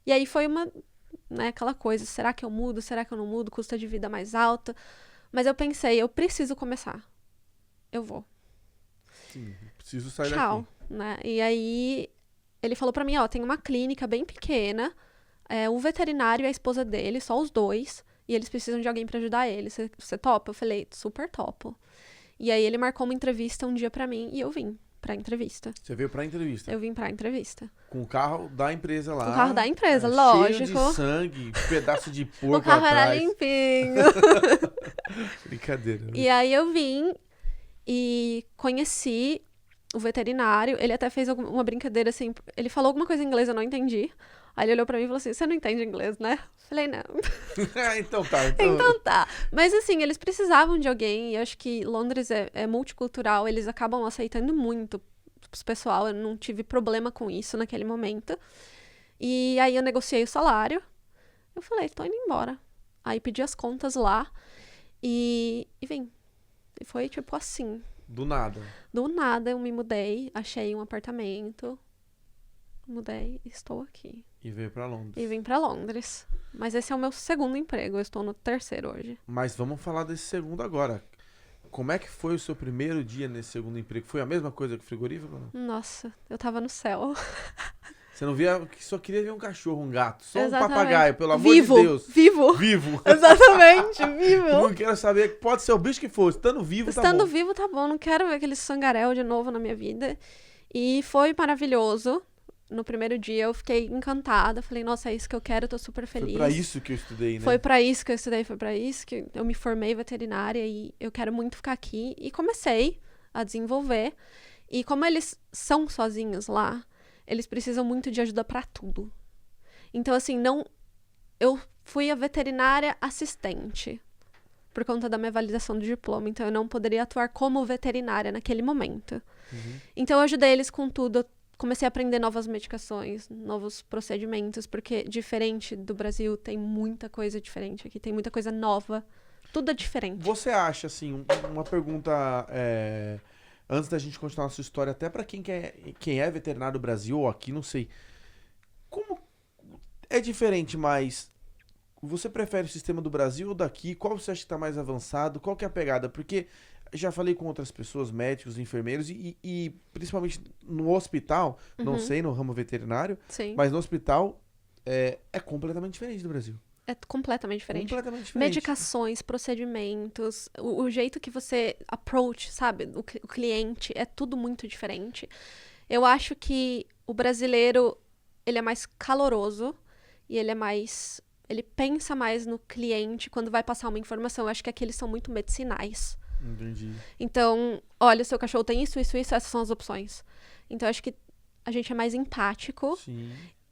E aí foi aquela coisa, será que eu mudo? Será que eu não mudo? Custo de vida mais alto. Mas eu pensei, eu preciso começar. Eu vou. Sim, preciso sair Tchau, daqui. né? E aí ele falou pra mim, ó, tem uma clínica bem pequena, o veterinário e a esposa dele, só os dois, e eles precisam de alguém pra ajudar eles. Você topa? Eu falei, super topo. E aí ele marcou uma entrevista um dia pra mim e eu vim pra entrevista. Você veio pra entrevista? Eu vim pra entrevista. Com o carro da empresa lá. Com o carro da empresa, cheio lógico. de sangue, pedaço de porco O carro era atrás. limpinho. Brincadeira. Né? E aí eu vim e conheci o veterinário. Ele até fez uma brincadeira assim. Ele falou alguma coisa em inglês, eu não entendi. Aí ele olhou pra mim e falou assim, você não entende inglês, né? Falei, não. Então tá. Então tá. Mas assim, eles precisavam de alguém. E eu acho que Londres é multicultural. Eles acabam aceitando muito os pessoal. Eu não tive problema com isso naquele momento. E aí eu negociei o salário. Eu falei, tô indo embora. Aí pedi as contas lá. E vim. E foi tipo assim. Do nada. Do nada eu me mudei. Achei um apartamento. Mudei e estou aqui. E veio pra Londres. E vim pra Londres. Mas esse é o meu segundo emprego. Eu estou no terceiro hoje. Mas vamos falar desse segundo agora. Como é que foi o seu primeiro dia nesse segundo emprego? Foi a mesma coisa que o frigorífico ou não? Nossa, eu tava no céu. Você não via, só queria ver um cachorro, um gato, só Exatamente. um papagaio, pelo amor Vivo, de Deus. Vivo. Vivo. Exatamente, vivo. Não quero saber, pode ser o bicho que for, estando vivo tá Estando bom. vivo tá bom. Não quero ver aquele sangarel de novo na minha vida. E foi maravilhoso. No primeiro dia eu fiquei encantada. Falei, nossa, é isso que eu quero, eu tô super feliz. Foi pra isso que eu estudei, né? Foi pra isso que eu estudei, foi pra isso que eu me formei veterinária e eu quero muito ficar aqui. E comecei a desenvolver. E como eles são sozinhos lá, eles precisam muito de ajuda pra tudo. Então, assim, eu fui a veterinária assistente por conta da minha validação do diploma. Então, eu não poderia atuar como veterinária naquele momento. Uhum. Então, eu ajudei eles com tudo. Comecei a aprender novas medicações, novos procedimentos, porque diferente do Brasil, tem muita coisa diferente aqui, tem muita coisa nova, tudo é diferente. Você acha, assim, uma pergunta, antes da gente continuar a sua história, até pra quem é veterinário do Brasil ou aqui, não sei, como é diferente, mas você prefere o sistema do Brasil ou daqui? Qual você acha que tá mais avançado? Qual que é a pegada? Porque já falei com outras pessoas, médicos, enfermeiros, e principalmente no hospital, não sei, no ramo veterinário, Sim, mas no hospital é completamente diferente do Brasil. é completamente diferente. Completamente diferente. Medicações, procedimentos, o jeito que você approach, sabe, o cliente, é tudo muito diferente. Eu acho que o brasileiro, ele é mais caloroso e ele pensa mais no cliente quando vai passar uma informação. Eu acho que aqui eles são muito medicinais. Entendi. Então, olha, seu cachorro tem isso, essas são as opções. Então, eu acho que a gente é mais empático. Sim.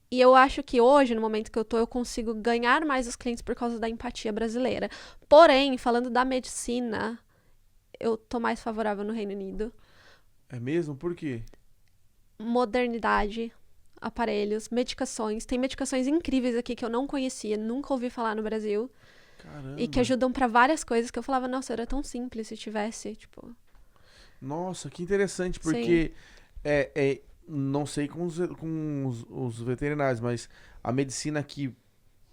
E eu acho que hoje, no momento que eu tô, eu consigo ganhar mais os clientes por causa da empatia brasileira. Porém, falando da medicina, eu tô mais favorável no Reino Unido. É mesmo? Por quê? Modernidade, aparelhos, medicações. Tem medicações incríveis aqui que eu não conhecia, nunca ouvi falar no Brasil. Caramba. E que ajudam pra várias coisas que eu falava, nossa, era tão simples se tivesse, tipo... Nossa, que interessante, porque não sei com os veterinários, mas a medicina aqui,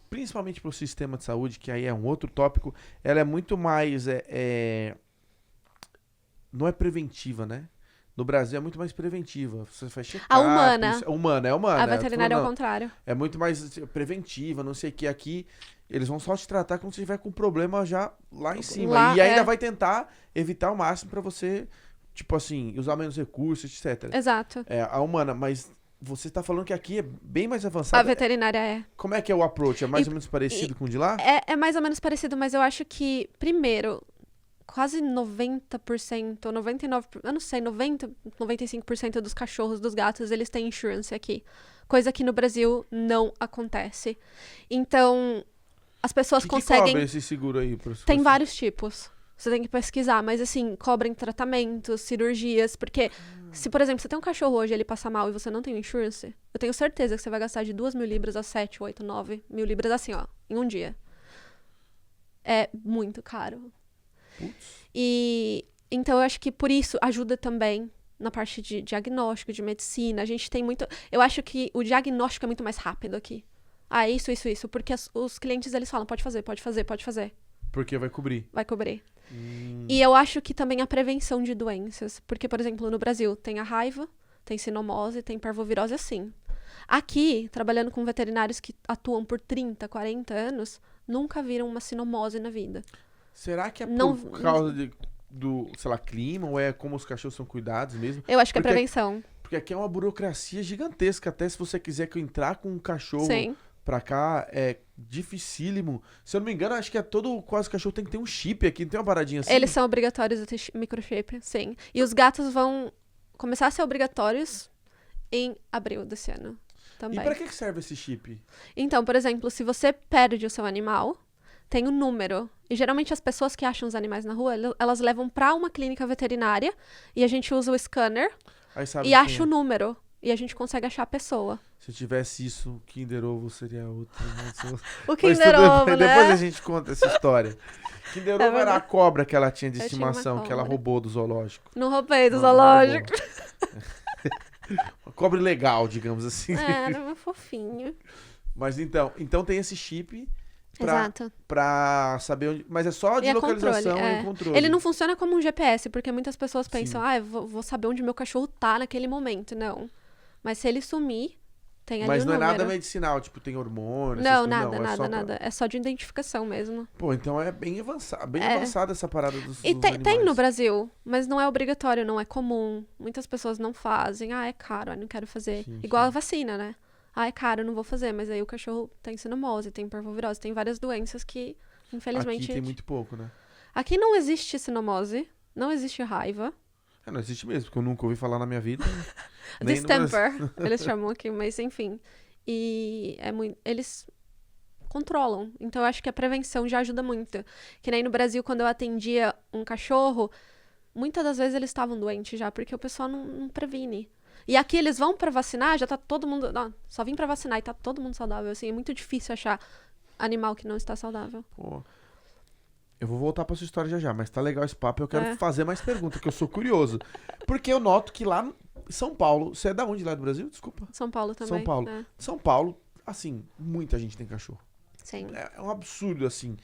principalmente pro sistema de saúde, que aí é um outro tópico, ela é muito mais não é preventiva, né? No Brasil é muito mais preventiva. Você faz check-up. A humana. É humana. A veterinária é Não, ao contrário. é muito mais preventiva, não sei o que. Aqui, eles vão só te tratar quando você tiver com problema já lá em cima. Lá, e ainda é. vai tentar evitar o máximo pra você, tipo assim, usar menos recursos, etc. Exato. É, a humana, mas você tá falando que aqui é bem mais A avançado. veterinária é. Como é que é o approach? É mais ou menos parecido com o de lá? É mais ou menos parecido, mas eu acho que, primeiro, quase 90%, 99%, eu não sei, 90%, 95% dos cachorros, dos gatos, eles têm insurance aqui. Coisa que no Brasil não acontece. Então, as pessoas Que conseguem... cobra esse seguro aí? Tem vários tipos. Você tem que pesquisar, mas assim, cobrem tratamentos, cirurgias, porque se, por exemplo, você tem um cachorro hoje e ele passa mal e você não tem insurance, eu tenho certeza que você vai gastar de 2.000 libras a 7, 8, 9 mil libras assim, ó, em um dia. É muito caro. Putz. E então eu acho que por isso ajuda também na parte de diagnóstico, de medicina. A gente tem muito... Eu acho que o diagnóstico é muito mais rápido aqui. Ah, isso. Porque os clientes, eles falam, pode fazer. Porque vai cobrir. Vai cobrir. E eu acho que também a prevenção de doenças. Porque, por exemplo, no Brasil tem a raiva, tem sinomose, tem parvovirose, assim. Aqui, trabalhando com veterinários que atuam por 30, 40 anos, nunca viram uma sinomose na vida. Será que é Não- por causa do, sei lá, clima? Ou é como os cachorros são cuidados mesmo? Eu acho que é Porque- prevenção. Porque aqui é uma burocracia gigantesca. Até se você quiser que eu entrar com um cachorro Sim. pra cá, é dificílimo. Se eu não me engano, acho que quase cachorro tem que ter um chip aqui. Não tem uma paradinha assim? Eles são obrigatórios a ter microchip, sim. E os gatos vão começar a ser obrigatórios em abril desse ano E também. pra que serve esse chip? Então, por exemplo, se você perde o seu animal, tem um número. E geralmente as pessoas que acham os animais na rua, elas levam pra uma clínica veterinária e a gente usa o scanner Aí sabe e quem acha é. o número. E a gente consegue achar a pessoa. Se eu tivesse isso, Kinder Ovo seria outro. O Mas Kinder tudo Ovo, bem, né? Depois a gente conta essa história. Kinder Ovo era a verdade. cobra que ela tinha de Eu tinha uma estimação, que ela cobra. roubou do zoológico. Não roubei do Não, zoológico. Uma cobra legal, digamos assim. É, era uma fofinha. Mas então tem esse chip Exato. pra saber onde. Mas é só de E é localização controle, e controle. Ele não funciona como um GPS, porque muitas pessoas pensam, Sim. eu vou saber onde meu cachorro tá naquele momento. Não. Mas se ele sumir, tem ali Mas o não é número. nada medicinal, tipo, tem hormônio. essas Não, coisas, nada, é só pra- nada. É só de identificação mesmo. Pô, então é bem avançado, É. avançada essa parada dos E tem no animais. Brasil, mas não é obrigatório, não é comum. Muitas pessoas não fazem. Ah, é caro, não quero fazer. Sim, Igual sim. a vacina, né? Ah, é caro, não vou fazer. Mas aí o cachorro tem sinomose, tem parvovirose, tem várias doenças que, infelizmente... Aqui tem muito pouco, né? Aqui não existe sinomose, não existe raiva. É, não existe mesmo, porque eu nunca ouvi falar na minha vida. Nem no Brasil. Distemper, eles chamam aqui, mas enfim. E é muito... Eles controlam. Então eu acho que a prevenção já ajuda muito. Que nem no Brasil, quando eu atendia um cachorro, muitas das vezes eles estavam doentes já, porque o pessoal não previne. E aqui eles vão pra vacinar, já tá todo mundo... Não, só vim pra vacinar e tá todo mundo saudável. Assim, é muito difícil achar animal que não está saudável. Pô. Eu vou voltar pra sua história já, mas tá legal esse papo. Eu quero É. fazer mais perguntas, que eu sou curioso. Porque eu noto que lá em São Paulo. Você é da onde lá do Brasil? Desculpa. São Paulo também. São Paulo. Né? São Paulo, assim, muita gente tem cachorro. Sim. É um absurdo, assim.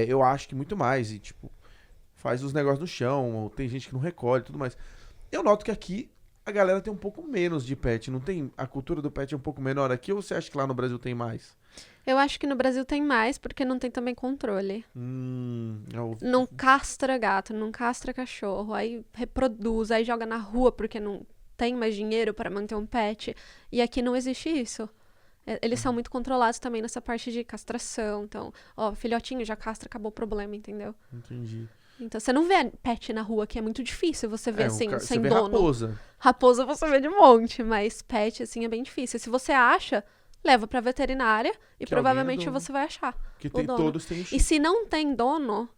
Eu acho que muito mais. E, tipo, faz os negócios no chão, ou tem gente que não recolhe e tudo mais. Eu noto que aqui a galera tem um pouco menos de pet. Não tem. A cultura do pet é um pouco menor aqui, ou você acha que lá no Brasil tem mais? Eu acho que no Brasil tem mais, porque não tem também controle. Não castra gato, não castra cachorro, aí reproduz, aí joga na rua porque não tem mais dinheiro para manter um pet. E aqui não existe isso. Eles são muito controlados também nessa parte de castração. Então, filhotinho já castra, acabou o problema, entendeu? Entendi. Então, você não vê pet na rua, que é muito difícil você ver assim, você sem vê dono. raposa. Raposa você vê de monte, mas pet, assim, é bem difícil. Se você acha, leva pra veterinária e Que provavelmente alguém é dono. você vai achar. Que O dono. todos têm E se não tem dono,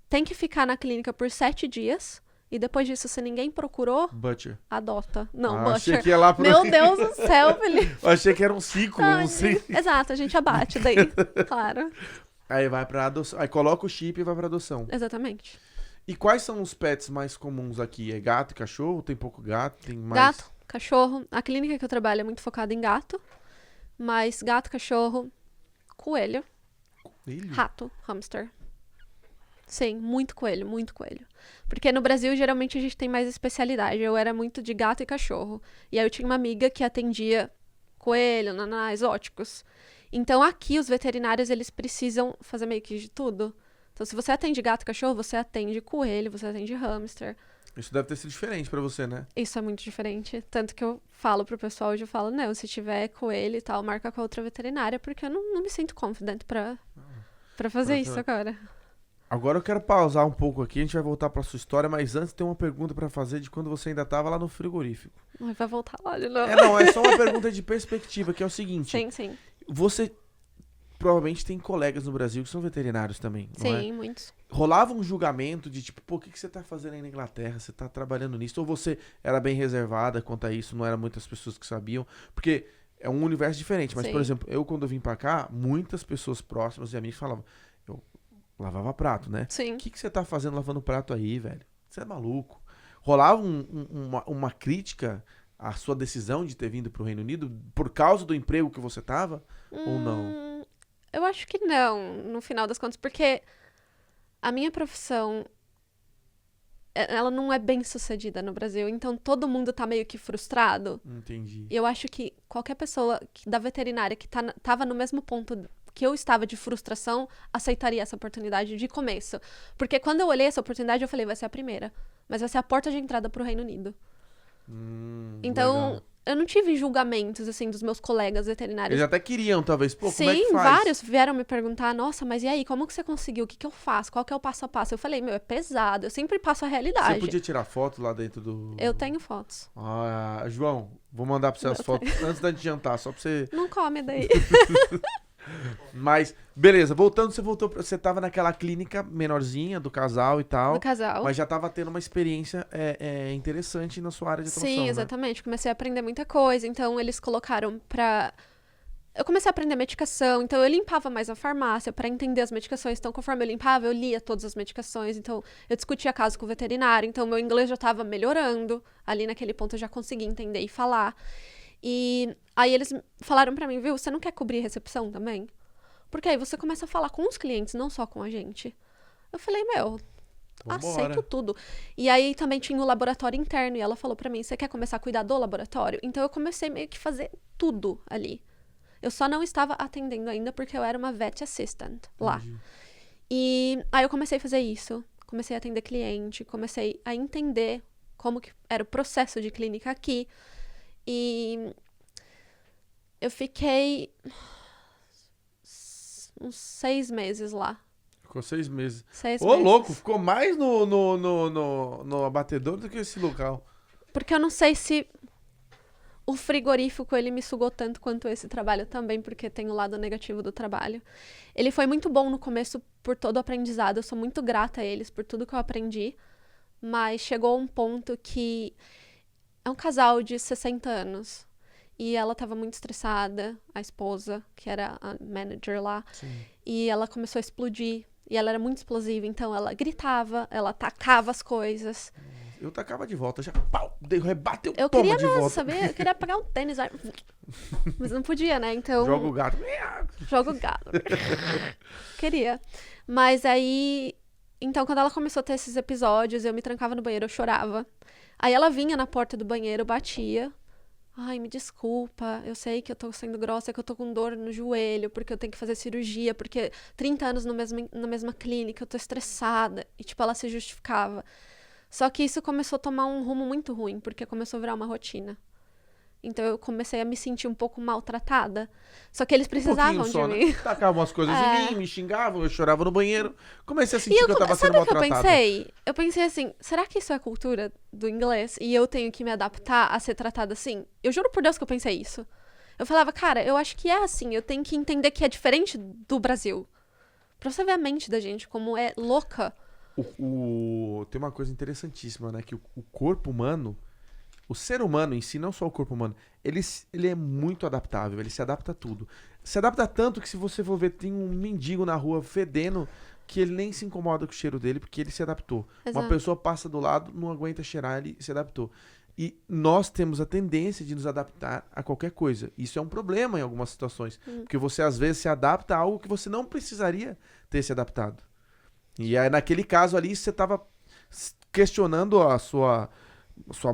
tem que ficar na clínica por 7 dias. E depois disso, se ninguém procurou, Butcher. adota. Não, Achei butcher. que ia lá pro... Meu Deus do céu, Felipe. Eu achei que era um ciclo, Ai, não sei. Exato, a gente abate daí. Claro. Aí vai pra adoção. Aí coloca o chip e vai pra adoção. Exatamente. E quais são os pets mais comuns aqui? É gato e cachorro? Tem pouco gato? Tem mais... Gato, cachorro. A clínica que eu trabalho é muito focada em gato. Mas gato, cachorro, coelho, Coelho? rato, hamster. Sim, muito coelho, muito coelho. Porque no Brasil, geralmente, a gente tem mais especialidade. Eu era muito de gato e cachorro. E aí eu tinha uma amiga que atendia coelho, naná, exóticos. Então, aqui, os veterinários, eles precisam fazer meio que de tudo. Então, se você atende gato e cachorro, você atende coelho, você atende hamster. Isso deve ter sido diferente pra você, né? Isso é muito diferente. Tanto que eu falo pro pessoal, hoje eu falo, não, se tiver coelho e tal, marca com a outra veterinária, porque eu não me sinto confident pra fazer isso agora. Agora eu quero pausar um pouco aqui, a gente vai voltar pra sua história, mas antes tem uma pergunta pra fazer de quando você ainda tava lá no frigorífico. Ai, vai voltar lá de novo. É só uma pergunta de perspectiva, que é o seguinte. Sim. Você provavelmente tem colegas no Brasil que são veterinários também, não é? Sim, muitos. Rolava um julgamento de tipo, pô, o que você tá fazendo aí na Inglaterra? Você tá trabalhando nisso? Ou você era bem reservada quanto a isso, não eram muitas pessoas que sabiam? Porque é um universo diferente. Mas, Sim. por exemplo, eu quando eu vim pra cá, muitas pessoas próximas e amigos falavam, eu lavava prato, né? Sim. O que você tá fazendo lavando prato aí, velho? Você é maluco. Rolava uma crítica à sua decisão de ter vindo pro Reino Unido por causa do emprego que você tava? Ou não? Eu acho que não, no final das contas, porque a minha profissão, ela não é bem sucedida no Brasil, então todo mundo tá meio que frustrado. Entendi. E eu acho que qualquer pessoa da veterinária que tava no mesmo ponto que eu estava de frustração, aceitaria essa oportunidade de começo. Porque quando eu olhei essa oportunidade, eu falei, vai ser a primeira. Mas vai ser a porta de entrada pro Reino Unido. Então, legal. eu não tive julgamentos, assim, dos meus colegas veterinários. Eles até queriam, talvez, pô, Sim, como é que faz? vários vieram me perguntar, nossa, mas e aí, como que você conseguiu? O que eu faço? Qual que é o passo a passo? Eu falei, meu, é pesado, eu sempre passo a realidade. Você podia tirar foto lá dentro do... Eu tenho fotos. Ah, João, vou mandar pra você as fotos antes da gente jantar, só pra você... Não come daí. Mas, beleza, você tava naquela clínica menorzinha do casal e tal. Do casal. Mas já tava tendo uma experiência interessante na sua área de atuação, Sim, né? exatamente. Comecei a aprender muita coisa, então eles colocaram pra... Eu comecei a aprender medicação, então eu limpava mais a farmácia pra entender as medicações. Então, conforme eu limpava, eu lia todas as medicações. Então, eu discutia caso com o veterinário. Então, meu inglês já tava melhorando. Ali naquele ponto eu já conseguia entender e falar. E aí eles falaram pra mim, viu, você não quer cobrir recepção também? Porque aí você começa a falar com os clientes, não só com a gente. Eu falei, meu, Vambora. aceito tudo. E aí também tinha o laboratório interno, e ela falou pra mim, você quer começar a cuidar do laboratório? Então eu comecei meio que fazer tudo ali. Eu só não estava atendendo ainda porque eu era uma vet assistant lá. Entendi. E aí eu comecei a fazer isso. Comecei a atender cliente, comecei a entender como que era o processo de clínica aqui. E eu fiquei uns 6 meses lá. Ficou 6 meses. 6 Ô, meses. louco, ficou mais no abatedor do que esse local. Porque eu não sei se o frigorífico, ele me sugou tanto quanto esse trabalho também, porque tem o lado negativo do trabalho. Ele foi muito bom no começo por todo o aprendizado. Eu sou muito grata a eles por tudo que eu aprendi. Mas chegou um ponto que é um casal de 60 anos. E ela tava muito estressada, a esposa, que era a manager lá. Sim. E ela começou a explodir. E ela era muito explosiva, então ela gritava, ela tacava as coisas. Eu tacava de volta, já pau, rebateu, Eu toma queria de mesmo, volta. saber? Eu queria pegar um tênis, mas não podia, né? Então... Joga o gato. Jogo galo. Queria. Mas aí... Então, quando ela começou a ter esses episódios, eu me trancava no banheiro, eu chorava. Aí ela vinha na porta do banheiro, batia. Ai, me desculpa, eu sei que eu tô sendo grossa, que eu tô com dor no joelho, porque eu tenho que fazer cirurgia, porque 30 anos na mesma clínica, eu tô estressada. E, tipo, ela se justificava. Só que isso começou a tomar um rumo muito ruim, porque começou a virar uma rotina. Então eu comecei a me sentir um pouco maltratada. Só que eles precisavam de mim. Né? Tacavam umas coisas em mim, me xingavam, eu chorava no banheiro. Comecei a sentir que eu tava sendo sabe o que maltratada. eu pensei? Eu pensei assim, será que isso é cultura do inglês? E eu tenho que me adaptar a ser tratada assim? Eu juro por Deus que eu pensei isso. Eu falava, cara, eu acho que é assim. Eu tenho que entender que é diferente do Brasil. Pra você ver a mente da gente, como é louca. Tem uma coisa interessantíssima, né? Que o corpo humano, o ser humano em si, não só o corpo humano, ele é muito adaptável, ele se adapta a tudo. Se adapta tanto que se você for ver, tem um mendigo na rua fedendo que ele nem se incomoda com o cheiro dele porque ele se adaptou. Exato. Uma pessoa passa do lado, não aguenta cheirar, ele se adaptou. E nós temos a tendência de nos adaptar a qualquer coisa. Isso é um problema em algumas situações. Porque você, às vezes, se adapta a algo que você não precisaria ter se adaptado. E aí, naquele caso ali, você tava questionando a sua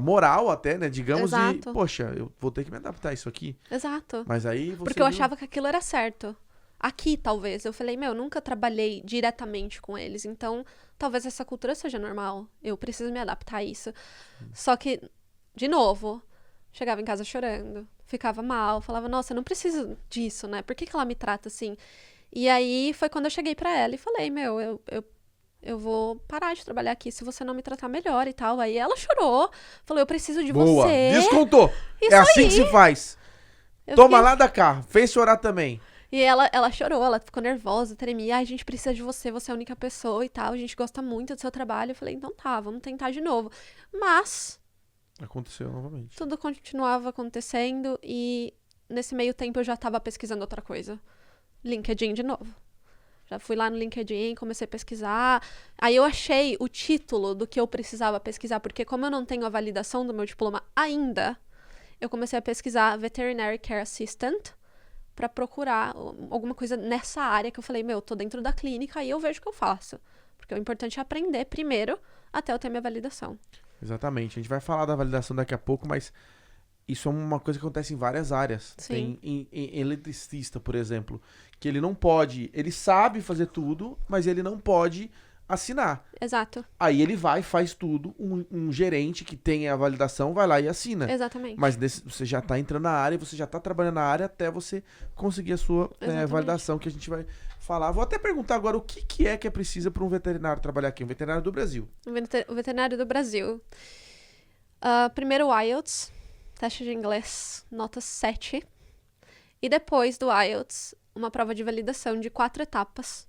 moral até, né? Digamos, de, Exato. poxa, eu vou ter que me adaptar a isso aqui. Exato. Mas aí você Porque eu viu- achava que aquilo era certo. Aqui, talvez. Eu falei, meu, eu nunca trabalhei diretamente com eles. Então, talvez essa cultura seja normal. Eu preciso me adaptar a isso. Só que, de novo, chegava em casa chorando. Ficava mal. Falava, nossa, eu não preciso disso, né? Por que ela me trata assim? E aí, foi quando eu cheguei pra ela e falei, meu, eu vou parar de trabalhar aqui se você não me tratar melhor e tal. Aí ela chorou. Falou, eu preciso de Boa, você. descontou. Isso É assim aí. que se faz. Eu Toma fiquei- lá da cá. Fez chorar também. E ela chorou, ela ficou nervosa, tremia. Ai, a gente precisa de você, você é a única pessoa e tal. A gente gosta muito do seu trabalho. Eu falei, então tá, vamos tentar de novo. Mas Aconteceu novamente. tudo continuava acontecendo e nesse meio tempo eu já tava pesquisando outra coisa. LinkedIn de novo. Já fui lá no LinkedIn, comecei a pesquisar. Aí eu achei o título do que eu precisava pesquisar, porque como eu não tenho a validação do meu diploma ainda, eu comecei a pesquisar Veterinary Care Assistant pra procurar alguma coisa nessa área que eu falei, meu, tô dentro da clínica e eu vejo o que eu faço. Porque o importante é aprender primeiro até eu ter minha validação. Exatamente. A gente vai falar da validação daqui a pouco, mas isso é uma coisa que acontece em várias áreas. Sim. Tem em eletricista, por exemplo, que ele não pode, ele sabe fazer tudo, mas ele não pode assinar. Exato. Aí ele vai, faz tudo, um gerente que tem a validação vai lá e assina. Exatamente. Mas você já tá entrando na área, você já tá trabalhando na área até você conseguir a sua Exatamente. validação, que a gente vai falar. Vou até perguntar agora o que é precisa para um veterinário trabalhar aqui, um veterinário do Brasil. O veterinário do Brasil. Primeiro o IELTS, teste de inglês, nota 7. E depois do IELTS, uma prova de validação de 4 etapas.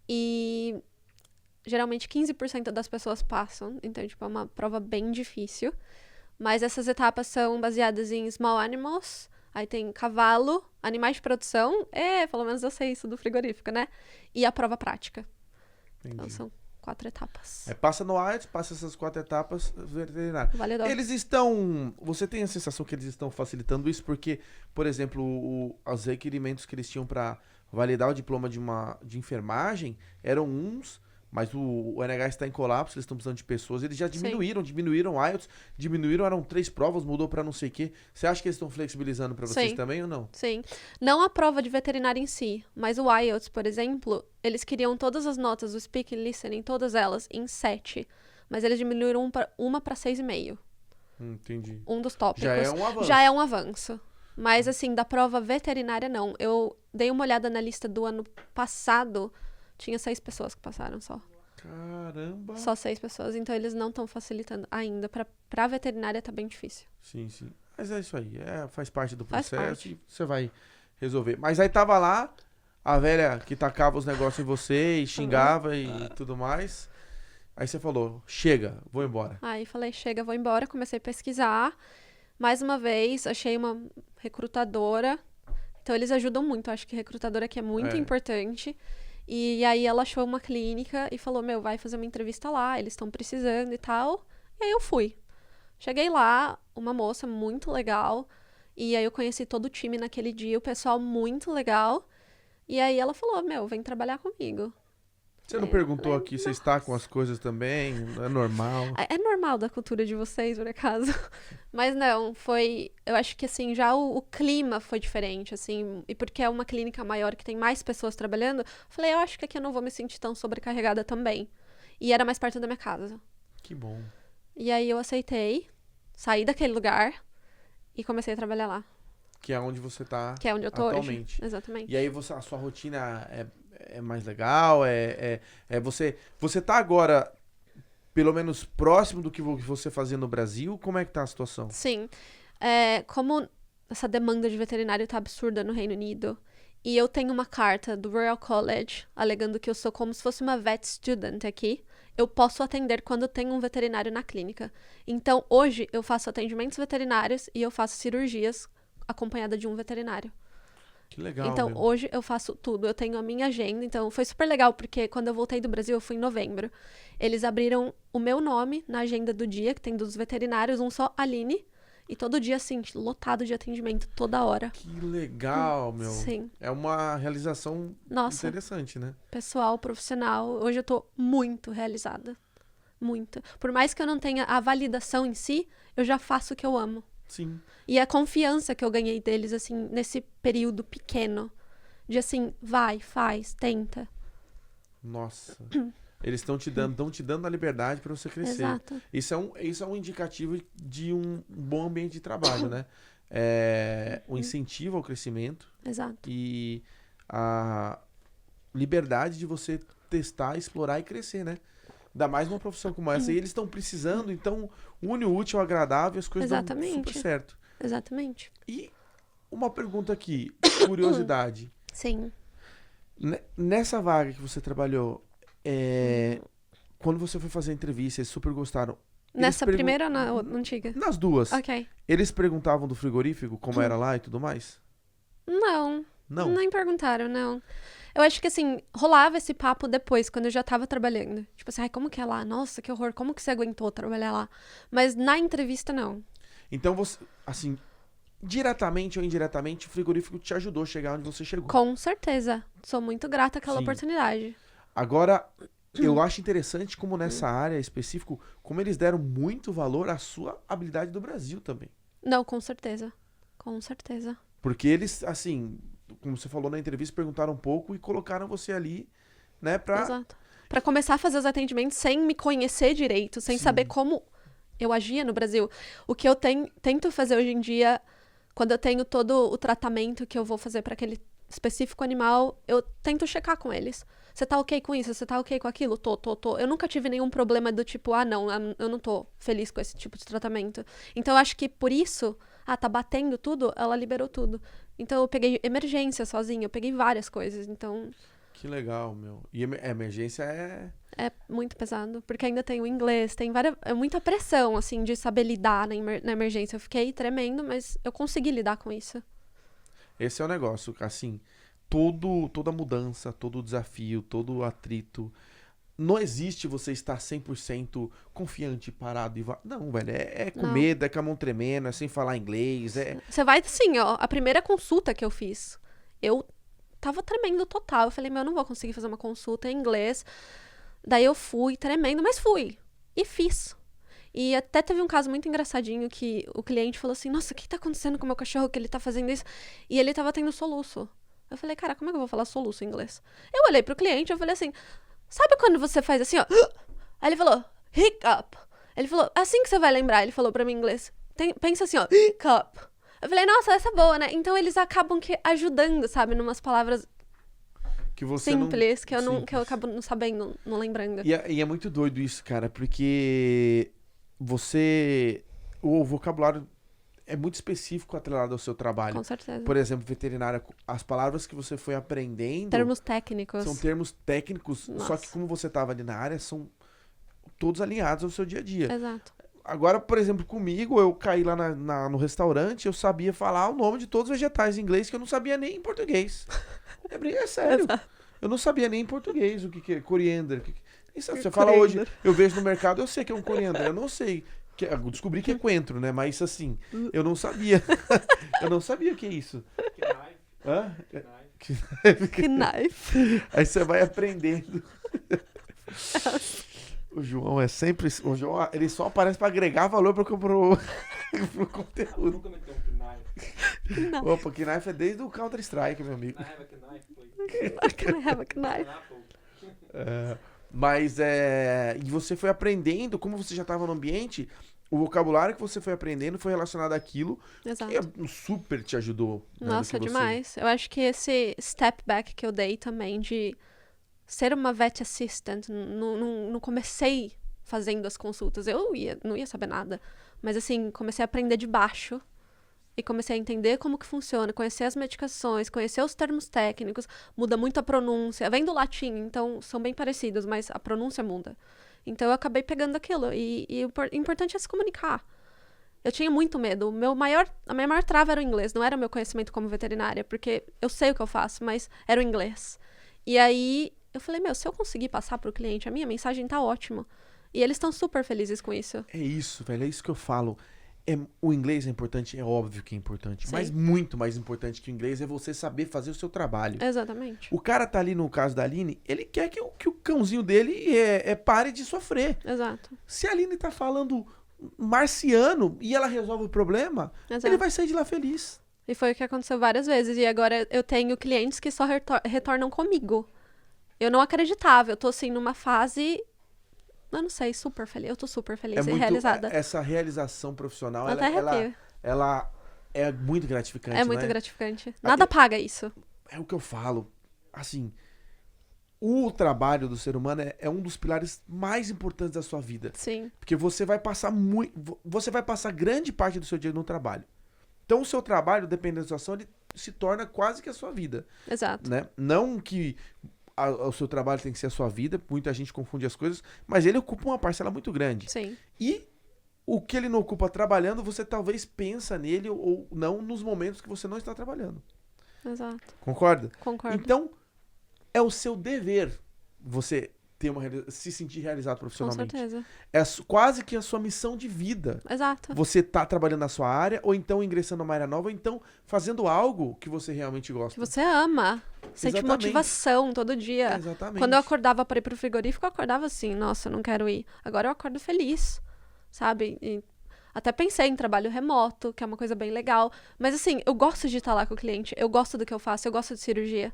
E geralmente 15% das pessoas passam, então tipo, é uma prova bem difícil. Mas essas etapas são baseadas em small animals, aí tem cavalo, animais de produção, pelo menos eu sei isso do frigorífico, né? E a prova prática. Então Entendi. são 4 etapas. Aí passa no IELTS, passa essas 4 etapas, veterinário. Validor. Eles estão. Você tem a sensação que eles estão facilitando isso? Porque, por exemplo, os requerimentos que eles tinham para validar o diploma de enfermagem eram uns, mas o NH está em colapso, eles estão precisando de pessoas. Eles já diminuíram o IELTS, eram 3 provas, mudou para não sei o quê. Você acha que eles estão flexibilizando para vocês Sim. também ou não? Sim. Não a prova de veterinário em si, mas o IELTS, por exemplo, eles queriam todas as notas, o speaking e listening, todas elas, em 7. Mas eles diminuíram uma para 6,5. Entendi. Um dos tópicos. Já é um avanço. Já é um avanço. Mas, assim, da prova veterinária, não. Eu dei uma olhada na lista do ano passado, tinha 6 pessoas que passaram só. Caramba. Só 6 pessoas. Então, eles não estão facilitando ainda. Pra veterinária tá bem difícil. Sim, sim. Mas é isso aí. Faz parte do Faz processo parte. e você vai resolver. Mas aí tava lá a velha que tacava os negócios em você e xingava e tudo mais. Aí você falou, chega, vou embora. Aí falei, chega, vou embora. Comecei a pesquisar. Mais uma vez, achei uma recrutadora. Então, eles ajudam muito. Acho que recrutadora aqui é muito importante. E aí, ela achou uma clínica e falou, meu, vai fazer uma entrevista lá. Eles estão precisando e tal. E aí, eu fui. Cheguei lá, uma moça muito legal. E aí, eu conheci todo o time naquele dia. O pessoal muito legal. E aí, ela falou, meu, vem trabalhar comigo. Você não É, perguntou falei, aqui se você está com as coisas também? É normal. É normal da cultura de vocês, por acaso. Mas não, foi... Eu acho que, assim, já o clima foi diferente, assim. E porque é uma clínica maior que tem mais pessoas trabalhando, falei, eu acho que aqui eu não vou me sentir tão sobrecarregada também. E era mais perto da minha casa. Que bom. E aí eu aceitei, saí daquele lugar e comecei a trabalhar lá. Que é onde você tá Que é onde eu tô atualmente. hoje. Exatamente. E aí a sua rotina é mais legal? Você tá agora, pelo menos, próximo do que você fazia no Brasil? Como é que tá a situação? Sim. Como essa demanda de veterinário tá absurda no Reino Unido, e eu tenho uma carta do Royal College alegando que eu sou como se fosse uma vet student aqui, eu posso atender quando tem um veterinário na clínica. Então, hoje, eu faço atendimentos veterinários e eu faço cirurgias acompanhada de um veterinário. Que legal, Então, meu. hoje eu faço tudo. Eu tenho a minha agenda. Então, foi super legal, porque quando eu voltei do Brasil, eu fui em novembro. Eles abriram o meu nome na agenda do dia, que tem dos veterinários, um só, Aline. E todo dia, assim, lotado de atendimento, toda hora. Que legal, meu. Sim. É uma realização Nossa, interessante, né? pessoal, profissional, hoje eu tô muito realizada. Muito. Por mais que eu não tenha a validação em si, eu já faço o que eu amo. Sim. E a confiança que eu ganhei deles, assim, nesse período pequeno. De assim, vai, faz, tenta. Nossa. Eles estão te dando a liberdade para você crescer. Exato. Isso é um indicativo de um bom ambiente de trabalho, né? O incentivo ao crescimento Exato. e a liberdade de você testar, explorar e crescer, né? Ainda mais numa profissão como essa. E eles estão precisando, então, une o útil ao agradável e as coisas dão Exatamente. super certo. Exatamente. E uma pergunta aqui, curiosidade. Sim. Nessa vaga que você trabalhou, quando você foi fazer a entrevista, eles super gostaram. Nessa primeira ou na antiga? Nas duas. Ok. Eles perguntavam do frigorífico, como era lá e tudo mais? Não. Não. Nem perguntaram, não. Eu acho que, assim, rolava esse papo depois, quando eu já tava trabalhando. Tipo assim, ai, como que é lá? Nossa, que horror. Como que você aguentou trabalhar lá? Mas na entrevista, não. Então você, assim, diretamente ou indiretamente, o frigorífico te ajudou a chegar onde você chegou. Com certeza. Sou muito grata àquela Sim. oportunidade. Agora, eu acho interessante como nessa área específica, como eles deram muito valor à sua habilidade do Brasil também. Não, com certeza. Com certeza. Porque eles, assim, como você falou na entrevista, perguntaram um pouco e colocaram você ali, né, pra... Exato. Pra começar a fazer os atendimentos sem me conhecer direito, sem Sim. saber como eu agia no Brasil. O que eu tento fazer hoje em dia, quando eu tenho todo o tratamento que eu vou fazer pra aquele específico animal, eu tento checar com eles. Você tá ok com isso? Você tá ok com aquilo? Tô. Eu nunca tive nenhum problema do tipo, não, eu não tô feliz com esse tipo de tratamento. Então, eu acho que por isso, tá batendo tudo, ela liberou tudo. Então, eu peguei emergência sozinha, eu peguei várias coisas, então... Que legal, meu. E emergência é... É muito pesado, porque ainda tem o inglês, tem muita pressão, assim, de saber lidar na emergência. Eu fiquei tremendo, mas eu consegui lidar com isso. Esse é o negócio, assim, toda mudança, todo desafio, todo atrito, não existe você estar 100% confiante, parado e... Não, velho, é com Não. medo, é com a mão tremendo, é sem falar inglês, Você vai, assim, ó, a primeira consulta que eu fiz, eu tava tremendo total. Eu falei, eu não vou conseguir fazer uma consulta em inglês. Daí eu fui tremendo, mas fui. E fiz. E até teve um caso muito engraçadinho que o cliente falou assim, nossa, o que tá acontecendo com o meu cachorro que ele tá fazendo isso? E ele tava tendo soluço. Eu falei, cara, como é que eu vou falar soluço em inglês? Eu olhei pro cliente e falei assim, sabe quando você faz assim, ó? Aí ele falou, hiccup. Ele falou, assim que você vai lembrar. Ele falou pra mim em inglês. Pensa assim, ó, hiccup. Eu falei, nossa, essa é boa, né? Então eles acabam ajudando, sabe? Numas palavras que você simples, não... que eu acabo não sabendo, não lembrando. E é muito doido isso, cara, porque o vocabulário é muito específico atrelado ao seu trabalho. Com certeza. Por exemplo, veterinária, as palavras que você foi aprendendo... Termos técnicos. São termos técnicos, Nossa. só que como você estava ali na área, são todos alinhados ao seu dia a dia. Exato. Agora, por exemplo, comigo, eu caí lá no restaurante, eu sabia falar o nome de todos os vegetais em inglês que eu não sabia nem em português. É sério. Exato. Eu não sabia nem em português o que é coriander. Você fala hoje, eu vejo no mercado, eu sei que é um coriander, eu não sei. Eu descobri que é coentro, né? Mas assim, eu não sabia. Eu não sabia o que é isso. Que knife. Hã? Que knife. Aí você vai aprendendo. O João é sempre... O João, ele só aparece pra agregar valor pro conteúdo. Nunca meteu um knife. Opa, knife é desde o Counter-Strike, meu amigo. I have a knife, please. Can I have a knife? Apple. Mas e você foi aprendendo, como você já estava no ambiente, o vocabulário que você foi aprendendo foi relacionado àquilo, Exato. que super te ajudou. Né, Nossa, do que você- demais. Eu acho que esse step back que eu dei também de ser uma vet assistant, não comecei fazendo as consultas. Eu não ia saber nada. Mas assim, comecei a aprender de baixo. E comecei a entender como que funciona, conhecer as medicações, conhecer os termos técnicos, muda muito a pronúncia. Vem do latim, então são bem parecidos, mas a pronúncia muda. Então eu acabei pegando aquilo. E o importante é se comunicar. Eu tinha muito medo. A minha maior trava era o inglês, não era o meu conhecimento como veterinária, porque eu sei o que eu faço, mas era o inglês. E aí eu falei, se eu conseguir passar pro cliente, a minha mensagem tá ótima. E eles estão super felizes com isso. É isso, velho, é isso que eu falo. O inglês é importante, é óbvio que é importante. Sim. Mas muito mais importante que o inglês é você saber fazer o seu trabalho. Exatamente. O cara tá ali no caso da Aline, ele quer que o cãozinho dele pare de sofrer. Exato. Se a Aline tá falando marciano e ela resolve o problema, Exato. ele vai sair de lá feliz. E foi o que aconteceu várias vezes. E agora eu tenho clientes que só retornam comigo. Eu não acreditava. Eu tô, assim, numa fase... Eu não sei, super feliz. Eu tô super feliz e realizada. Essa realização profissional, Até arrepio. ela é muito gratificante, É muito né? gratificante. Nada paga isso. É o que eu falo. Assim, o trabalho do ser humano é um dos pilares mais importantes da sua vida. Sim. Porque você vai passar grande parte do seu dia no trabalho. Então, o seu trabalho, dependendo da situação, ele se torna quase que a sua vida, Exato. né? Não que o seu trabalho tem que ser a sua vida, muita gente confunde as coisas, mas ele ocupa uma parcela muito grande. Sim. E o que ele não ocupa trabalhando, você talvez pensa nele ou não nos momentos que você não está trabalhando. Exato. Concorda? Concordo. Então, é o seu dever você ter se sentir realizado Com profissionalmente. certeza. É quase que a sua missão de vida. Exato. Você tá trabalhando na sua área, ou então ingressando numa área nova, ou então fazendo algo que você realmente gosta. Que você ama. Sente Exatamente. motivação todo dia. Exatamente. Quando eu acordava para ir pro frigorífico, eu acordava assim, nossa, eu não quero ir. Agora eu acordo feliz, sabe? E até pensei em trabalho remoto, que é uma coisa bem legal. Mas assim, eu gosto de estar lá com o cliente, eu gosto do que eu faço, eu gosto de cirurgia.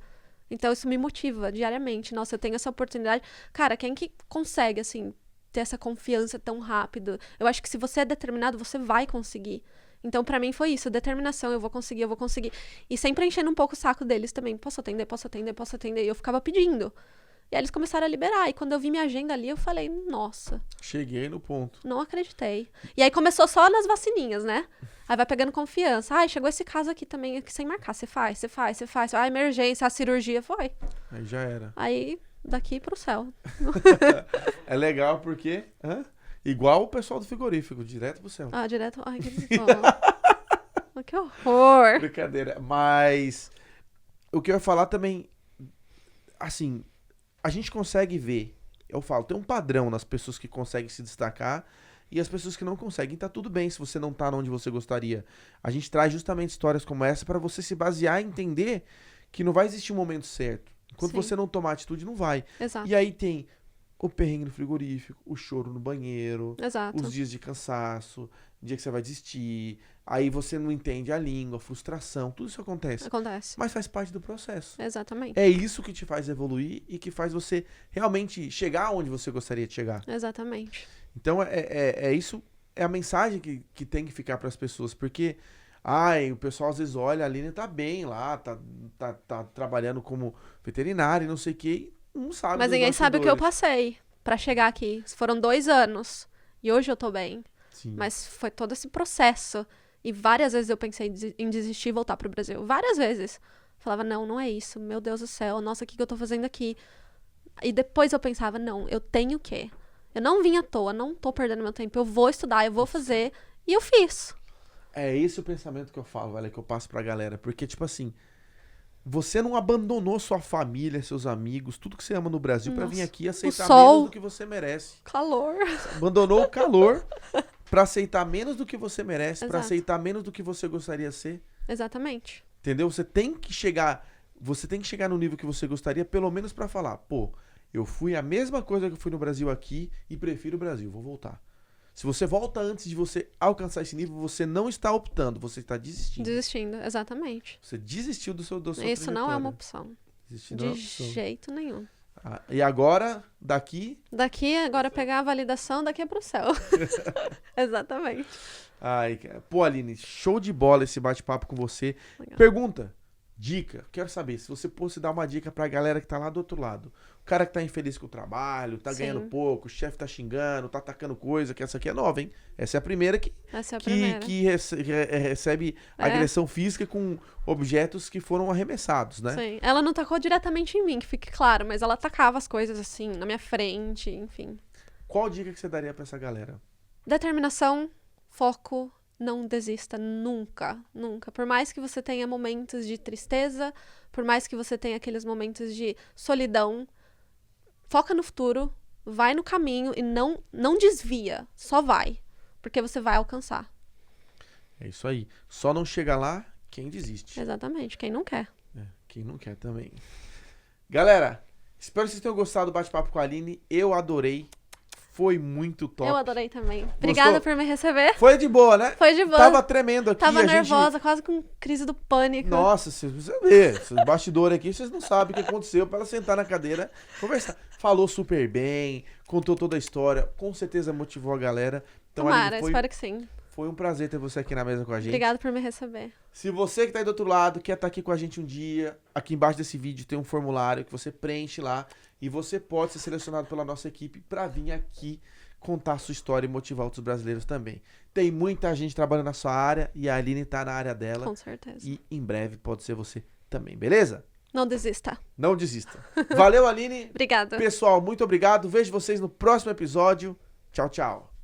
Então isso me motiva diariamente. Nossa, eu tenho essa oportunidade. Cara, quem que consegue, assim, ter essa confiança tão rápido? Eu acho que se você é determinado, você vai conseguir. Então, pra mim, foi isso. Determinação, eu vou conseguir, eu vou conseguir. E sempre enchendo um pouco o saco deles também. Posso atender, posso atender, posso atender. E eu ficava pedindo. E aí eles começaram a liberar. E quando eu vi minha agenda ali, eu falei, nossa, Cheguei no ponto. não acreditei. E aí começou só nas vacininhas, né? Aí vai pegando confiança. Ai, chegou esse caso aqui também, aqui sem marcar. Você faz, você faz, você faz. Ah, emergência, a cirurgia, foi. Aí já era. Aí, daqui pro céu. É legal porque... igual o pessoal do frigorífico, direto pro céu. Ah, direto. Ai, que dó. Que horror. Brincadeira. Mas o que eu ia falar também, assim, a gente consegue ver, eu falo, tem um padrão nas pessoas que conseguem se destacar e as pessoas que não conseguem. Tá tudo bem se você não tá onde você gostaria. A gente traz justamente histórias como essa pra você se basear e entender que não vai existir um momento certo. Enquanto Sim. você não tomar atitude, não vai. Exato. E aí tem o perrengue no frigorífico, o choro no banheiro, Exato. os dias de cansaço, o dia que você vai desistir, aí você não entende a língua, a frustração, tudo isso acontece. Acontece. Mas faz parte do processo. Exatamente. É isso que te faz evoluir e que faz você realmente chegar onde você gostaria de chegar. Exatamente. Então é isso, é a mensagem que tem que ficar para as pessoas, porque o pessoal às vezes olha, a Aline tá bem lá, tá trabalhando como veterinária e não sei o que, não sabe. Mas dos ninguém sabe o que eu bastidores. passei pra chegar aqui. Foram 2 anos. E hoje eu tô bem. Sim. Mas foi todo esse processo. E várias vezes eu pensei em desistir e voltar pro Brasil. Várias vezes. Falava, não é isso. Meu Deus do céu. Nossa, o que eu tô fazendo aqui? E depois eu pensava, não, eu tenho que. Eu não vim à toa, não tô perdendo meu tempo. Eu vou estudar, eu vou fazer. E eu fiz. É esse o pensamento que eu falo, velho, que eu passo pra galera. Porque, tipo assim, você não abandonou sua família, seus amigos, tudo que você ama no Brasil pra vir Nossa, aqui aceitar sol. menos do que você merece. Calor. Abandonou o calor pra aceitar menos do que você merece, pra Exato. aceitar menos do que você gostaria de ser. Exatamente. Entendeu? Você tem que chegar no nível que você gostaria, pelo menos pra falar, pô, eu fui a mesma coisa que eu fui no Brasil aqui e prefiro o Brasil, vou voltar. Se você volta antes de você alcançar esse nível, você não está optando, você está desistindo. Desistindo, exatamente. Você desistiu do seu Isso não é uma trajetória. opção. Desistir não é De opção. jeito nenhum. E agora, daqui... Daqui, agora pegar a validação, daqui é pro céu. Exatamente. Pô, Aline, show de bola esse bate-papo com você. Legal. Pergunta, dica, quero saber, se você fosse dar uma dica pra galera que tá lá do outro lado. O cara que tá infeliz com o trabalho, tá Sim. ganhando pouco, o chefe tá xingando, tá atacando coisa, que essa aqui é nova, hein? Essa é a primeira Essa é a primeira. que recebe agressão física com objetos que foram arremessados, né? Sim. Ela não tacou diretamente em mim, que fique claro, mas ela atacava as coisas assim, na minha frente, enfim. Qual dica que você daria pra essa galera? Determinação, foco, não desista nunca, nunca. Por mais que você tenha momentos de tristeza, por mais que você tenha aqueles momentos de solidão, foca no futuro, vai no caminho e não desvia, só vai, porque você vai alcançar. É isso aí. Só não chega lá quem desiste. Exatamente, quem não quer. Quem não quer também. Galera, espero que vocês tenham gostado do bate-papo com a Aline. Eu adorei. Foi muito top. Eu adorei também. Obrigada por me receber. Foi de boa, né? Foi de boa. Tava tremendo aqui. Tava a gente... nervosa, quase com crise do pânico. Nossa, vocês precisam ver. Esses bastidores aqui, vocês não sabem o que aconteceu pra ela sentar na cadeira, conversar. Falou super bem, contou toda a história, com certeza motivou a galera. Então, Tomara, Aline, espero que sim. foi um prazer ter você aqui na mesa com a gente. Obrigada por me receber. Se você que tá aí do outro lado quer estar aqui com a gente um dia, aqui embaixo desse vídeo tem um formulário que você preenche lá e você pode ser selecionado pela nossa equipe pra vir aqui contar a sua história e motivar outros brasileiros também. Tem muita gente trabalhando na sua área e a Aline tá na área dela. Com certeza. E em breve pode ser você também, beleza? Não desista. Não desista. Valeu, Aline. Obrigada. Pessoal, muito obrigado. Vejo vocês no próximo episódio. Tchau, tchau.